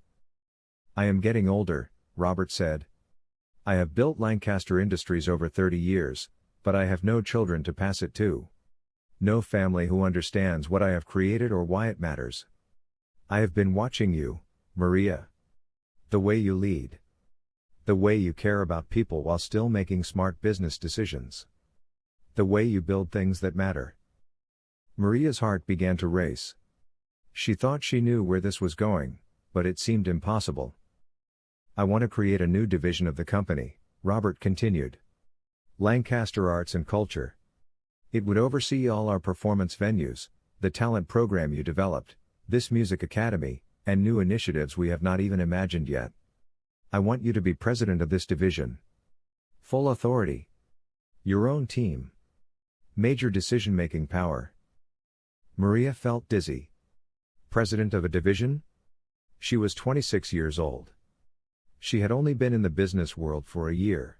"I am getting older," Robert said. "I have built Lancaster Industries over 30 years, but I have no children to pass it to. No family who understands what I have created or why it matters. I have been watching you, Maria. The way you lead. The way you care about people while still making smart business decisions. The way you build things that matter." Maria's heart began to race. She thought she knew where this was going, but it seemed impossible. "I want to create a new division of the company," Robert continued. "Lancaster Arts and Culture. It would oversee all our performance venues, the talent program you developed, this music academy, and new initiatives we have not even imagined yet. I want you to be president of this division. Full authority. Your own team. Major decision-making power. Maria felt dizzy. President of a division? She was 26 years old. She had only been in the business world for a year.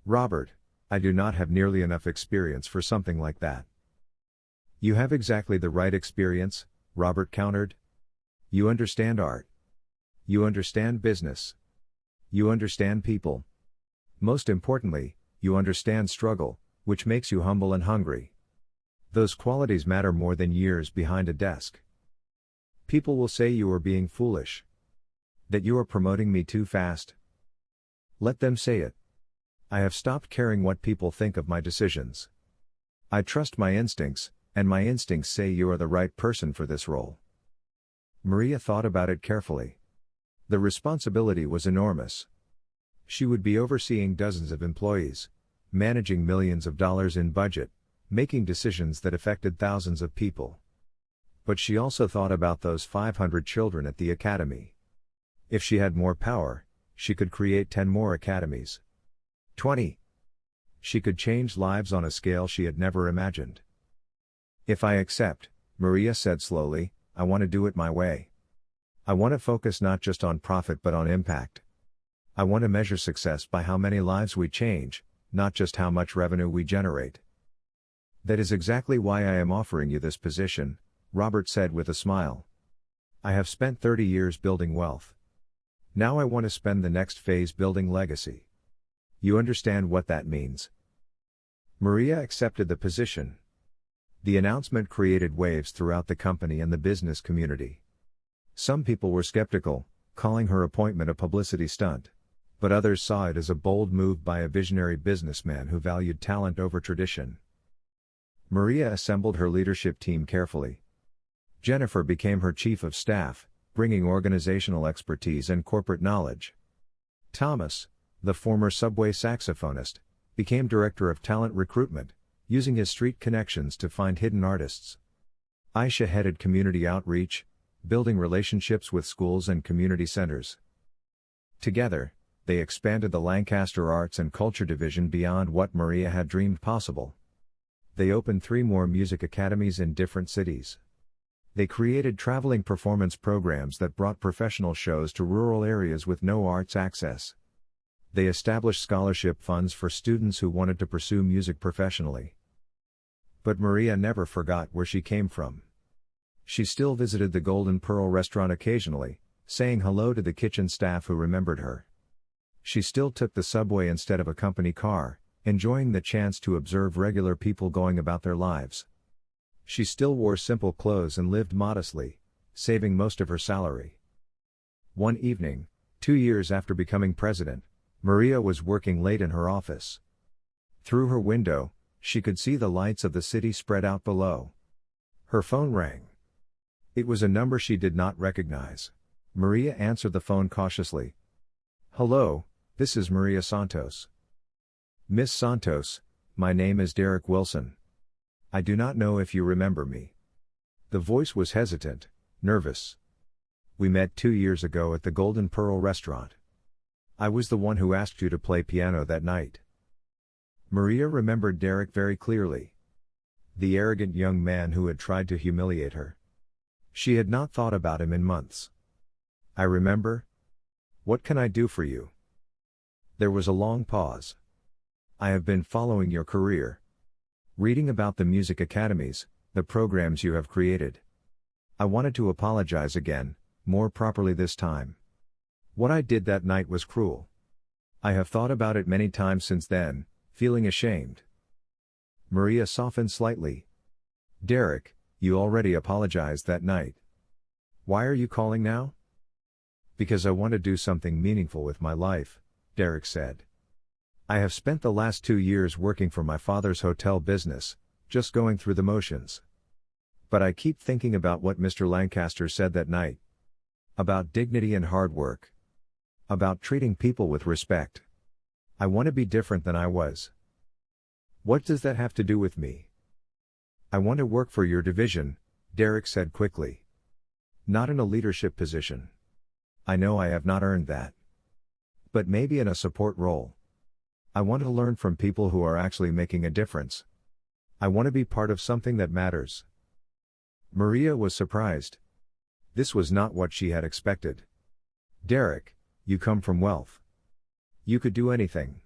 Robert, I do not have nearly enough experience for something like that. You have exactly the right experience, Robert countered. You understand art. You understand business. You understand people. Most importantly, you understand struggle, which makes you humble and hungry. Those qualities matter more than years behind a desk. People will say you are being foolish. That you are promoting me too fast. Let them say it. I have stopped caring what people think of my decisions. I trust my instincts, and my instincts say you are the right person for this role. Maria thought about it carefully. The responsibility was enormous. She would be overseeing dozens of employees, managing millions of dollars in budget, making decisions that affected thousands of people. But she also thought about those 500 children at the academy. If she had more power, she could create 10 more academies. 20. She could change lives on a scale she had never imagined. If I accept, Maria said slowly, I want to do it my way. I want to focus not just on profit but on impact. I want to measure success by how many lives we change, not just how much revenue we generate. That is exactly why I am offering you this position, Robert said with a smile. I have spent 30 years building wealth. Now I want to spend the next phase building legacy. You understand what that means? Maria accepted the position. The announcement created waves throughout the company and the business community. Some people were skeptical, calling her appointment a publicity stunt. But others saw it as a bold move by a visionary businessman who valued talent over tradition. Maria assembled her leadership team carefully. Jennifer became her chief of staff, bringing organizational expertise and corporate knowledge. Thomas, the former Subway saxophonist, became director of talent recruitment, using his street connections to find hidden artists. Aisha headed community outreach, building relationships with schools and community centers. Together, they expanded the Lancaster Arts and Culture Division beyond what Maria had dreamed possible. They opened 3 more music academies in different cities. They created traveling performance programs that brought professional shows to rural areas with no arts access. They established scholarship funds for students who wanted to pursue music professionally. But Maria never forgot where she came from. She still visited the Golden Pearl restaurant occasionally, saying hello to the kitchen staff who remembered her. She still took the subway instead of a company car, enjoying the chance to observe regular people going about their lives. She still wore simple clothes and lived modestly, saving most of her salary. One evening, 2 years after becoming president, Maria was working late in her office. Through her window, she could see the lights of the city spread out below. Her phone rang. It was a number she did not recognize. Maria answered the phone cautiously. Hello, this is Maria Santos. Miss Santos, my name is Derek Wilson. I do not know if you remember me. The voice was hesitant, nervous. We met 2 years ago at the Golden Pearl restaurant. I was the one who asked you to play piano that night. Maria remembered Derek very clearly. The arrogant young man who had tried to humiliate her. She had not thought about him in months. I remember. What can I do for you? There was a long pause. I have been following your career. Reading about the music academies, the programs you have created. I wanted to apologize again, more properly this time. What I did that night was cruel. I have thought about it many times since then, feeling ashamed. Maria softened slightly. Derek, you already apologized that night. Why are you calling now? Because I want to do something meaningful with my life, Derek said. I have spent the last 2 years working for my father's hotel business, just going through the motions. But I keep thinking about what Mr. Lancaster said that night. About dignity and hard work. About treating people with respect. I want to be different than I was. What does that have to do with me? I want to work for your division, Derek said quickly. Not in a leadership position. I know I have not earned that. But maybe in a support role. I want to learn from people who are actually making a difference. I want to be part of something that matters." Maria was surprised. This was not what she had expected. "Derek, you come from wealth. You could do anything.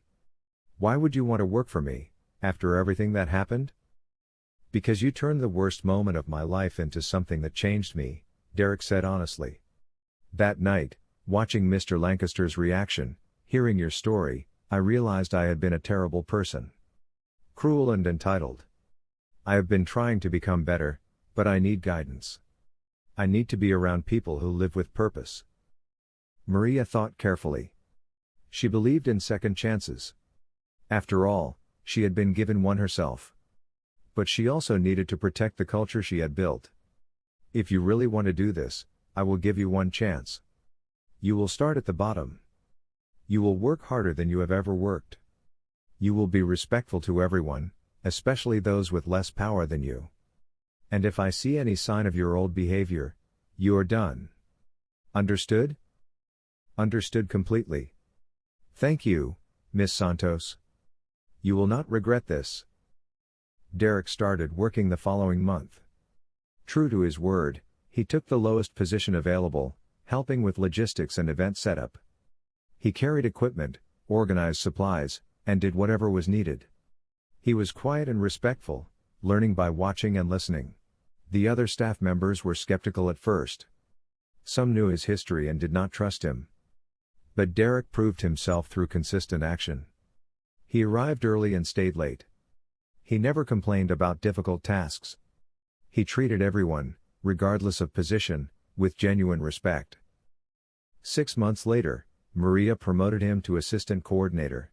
Why would you want to work for me, after everything that happened?" "Because you turned the worst moment of my life into something that changed me," Derek said honestly. "That night, watching Mr. Lancaster's reaction, hearing your story, I realized I had been a terrible person. Cruel and entitled. I have been trying to become better, but I need guidance. I need to be around people who live with purpose." Maria thought carefully. She believed in second chances. After all, she had been given one herself. But she also needed to protect the culture she had built. "If you really want to do this, I will give you one chance. You will start at the bottom. You will work harder than you have ever worked. You will be respectful to everyone, especially those with less power than you. And if I see any sign of your old behavior, you are done. Understood?" "Understood completely. Thank you, Miss Santos. You will not regret this." Derek started working the following month. True to his word, he took the lowest position available, helping with logistics and event setup. He carried equipment, organized supplies, and did whatever was needed. He was quiet and respectful, learning by watching and listening. The other staff members were skeptical at first. Some knew his history and did not trust him. But Derek proved himself through consistent action. He arrived early and stayed late. He never complained about difficult tasks. He treated everyone, regardless of position, with genuine respect. 6 months later, Maria promoted him to assistant coordinator.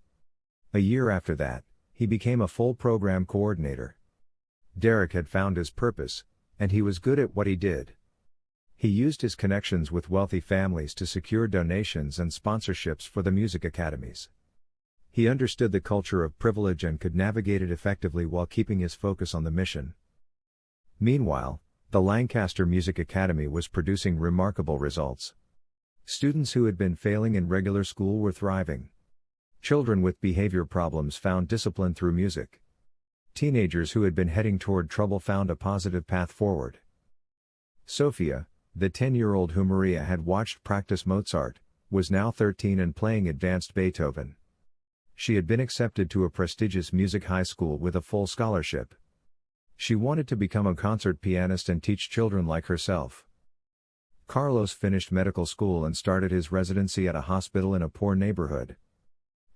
A year after that, he became a full program coordinator. Derek had found his purpose, and he was good at what he did. He used his connections with wealthy families to secure donations and sponsorships for the music academies. He understood the culture of privilege and could navigate it effectively while keeping his focus on the mission. Meanwhile, the Lancaster Music Academy was producing remarkable results. Students who had been failing in regular school were thriving. Children with behavior problems found discipline through music. Teenagers who had been heading toward trouble found a positive path forward. Sophia, the 10-year-old whom Maria had watched practice Mozart, was now 13 and playing advanced Beethoven. She had been accepted to a prestigious music high school with a full scholarship. She wanted to become a concert pianist and teach children like herself. Carlos finished medical school and started his residency at a hospital in a poor neighborhood.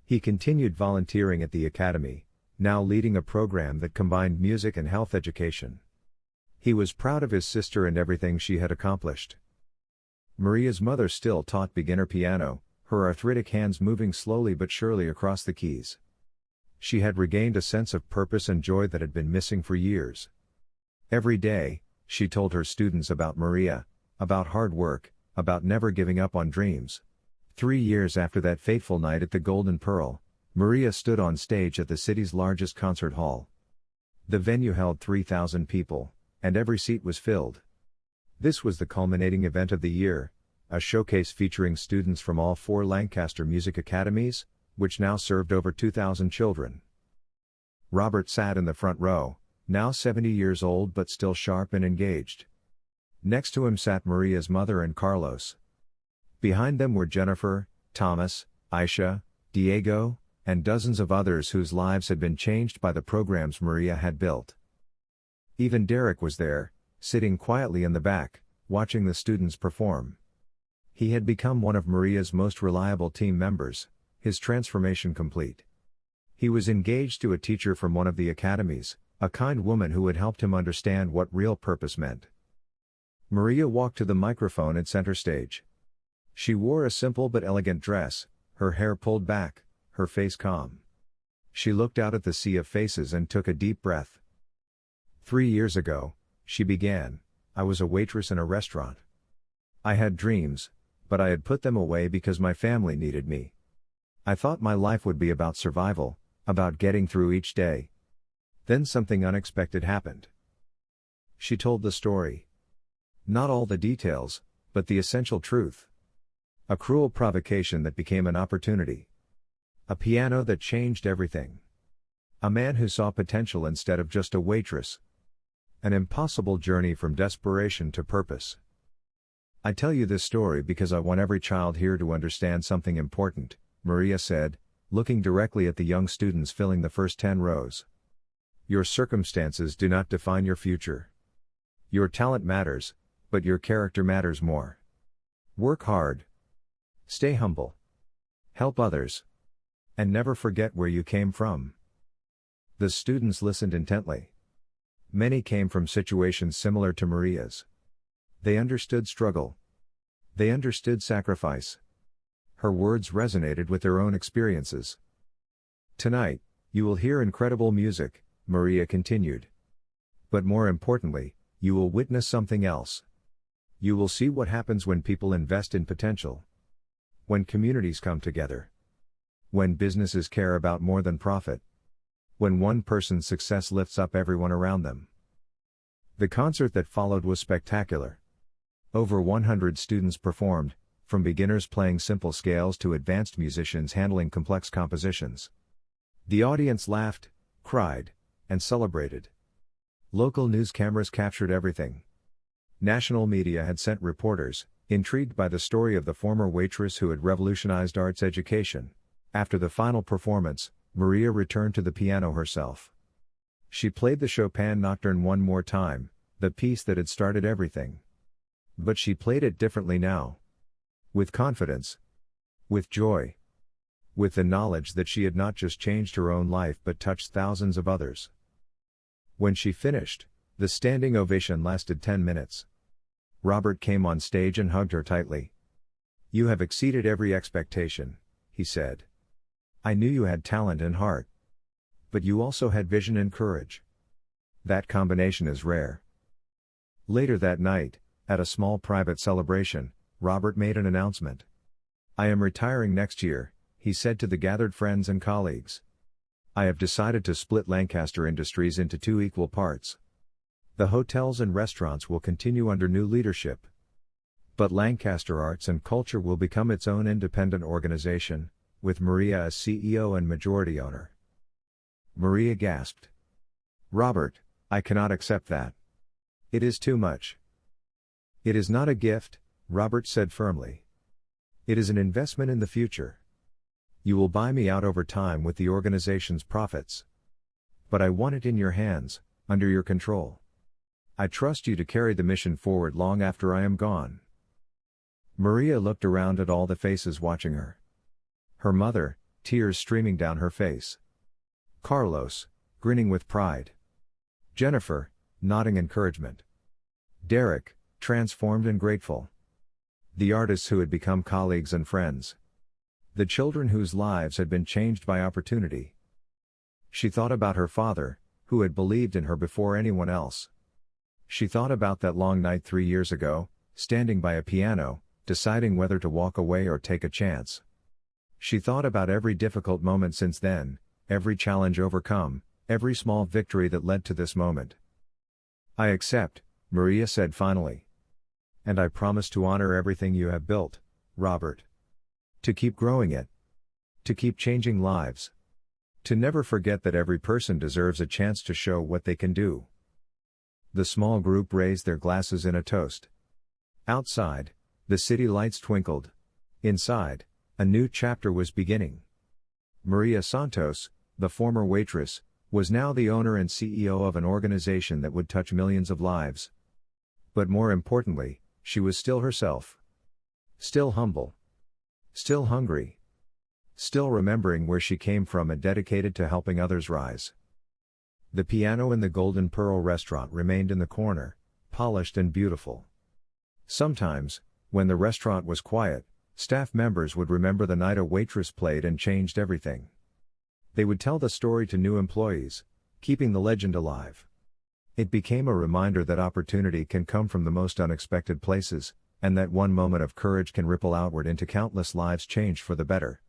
He continued volunteering at the academy, now leading a program that combined music and health education. He was proud of his sister and everything she had accomplished. Maria's mother still taught beginner piano, her arthritic hands moving slowly but surely across the keys. She had regained a sense of purpose and joy that had been missing for years. Every day, she told her students about Maria, about hard work, about never giving up on dreams. 3 years after that fateful night at the Golden Pearl, Maria stood on stage at the city's largest concert hall. The venue held 3,000 people, and every seat was filled. This was the culminating event of the year, a showcase featuring students from all 4 Lancaster Music Academies, which now served over 2,000 children. Robert sat in the front row, now 70 years old but still sharp and engaged. Next to him sat Maria's mother and Carlos. Behind them were Jennifer, Thomas, Aisha, Diego, and dozens of others whose lives had been changed by the programs Maria had built. Even Derek was there, sitting quietly in the back, watching the students perform. He had become one of Maria's most reliable team members, his transformation complete. He was engaged to a teacher from one of the academies, a kind woman who had helped him understand what real purpose meant. Maria walked to the microphone at center stage. She wore a simple but elegant dress, her hair pulled back, her face calm. She looked out at the sea of faces and took a deep breath. 3 years ago, she began, I was a waitress in a restaurant. I had dreams, but I had put them away because my family needed me. I thought my life would be about survival, about getting through each day. Then something unexpected happened. She told the story. Not all the details, but the essential truth. A cruel provocation that became an opportunity. A piano that changed everything. A man who saw potential instead of just a waitress. An impossible journey from desperation to purpose. I tell you this story because I want every child here to understand something important, Maria said, looking directly at the young students filling the first 10 rows. Your circumstances do not define your future. Your talent matters, but your character matters more. Work hard. Stay humble. Help others. And never forget where you came from. The students listened intently. Many came from situations similar to Maria's. They understood struggle. They understood sacrifice. Her words resonated with their own experiences. Tonight, you will hear incredible music, Maria continued. But more importantly, you will witness something else. You will see what happens when people invest in potential. When communities come together. When businesses care about more than profit. When one person's success lifts up everyone around them. The concert that followed was spectacular. Over 100 students performed, from beginners playing simple scales to advanced musicians handling complex compositions. The audience laughed, cried, and celebrated. Local news cameras captured everything. National media had sent reporters, intrigued by the story of the former waitress who had revolutionized arts education. After the final performance, Maria returned to the piano herself. She played the Chopin Nocturne one more time, the piece that had started everything. But she played it differently now. With confidence. With joy. With the knowledge that she had not just changed her own life but touched thousands of others. When she finished, the standing ovation lasted 10 minutes. Robert came on stage and hugged her tightly. "You have exceeded every expectation," he said. "I knew you had talent and heart. But you also had vision and courage. That combination is rare." Later that night, at a small private celebration, Robert made an announcement. "I am retiring next year," he said to the gathered friends and colleagues. "I have decided to split Lancaster Industries into 2 equal parts. The hotels and restaurants will continue under new leadership. But Lancaster Arts and Culture will become its own independent organization, with Maria as CEO and majority owner." Maria gasped. "Robert, I cannot accept that. It is too much." "It is not a gift," Robert said firmly. "It is an investment in the future. You will buy me out over time with the organization's profits. But I want it in your hands, under your control. I trust you to carry the mission forward long after I am gone." Maria looked around at all the faces watching her. Her mother, tears streaming down her face. Carlos, grinning with pride. Jennifer, nodding encouragement. Derek, transformed and grateful. The artists who had become colleagues and friends. The children whose lives had been changed by opportunity. She thought about her father, who had believed in her before anyone else. She thought about that long night 3 years ago, standing by a piano, deciding whether to walk away or take a chance. She thought about every difficult moment since then, every challenge overcome, every small victory that led to this moment. "I accept," Maria said finally. "And I promise to honor everything you have built, Robert. To keep growing it. To keep changing lives. To never forget that every person deserves a chance to show what they can do." The small group raised their glasses in a toast. Outside, the city lights twinkled. Inside, a new chapter was beginning. Maria Santos, the former waitress, was now the owner and CEO of an organization that would touch millions of lives. But more importantly, she was still herself. Still humble. Still hungry. Still remembering where she came from and dedicated to helping others rise. The piano in the Golden Pearl restaurant remained in the corner, polished and beautiful. Sometimes, when the restaurant was quiet, staff members would remember the night a waitress played and changed everything. They would tell the story to new employees, keeping the legend alive. It became a reminder that opportunity can come from the most unexpected places, and that one moment of courage can ripple outward into countless lives changed for the better.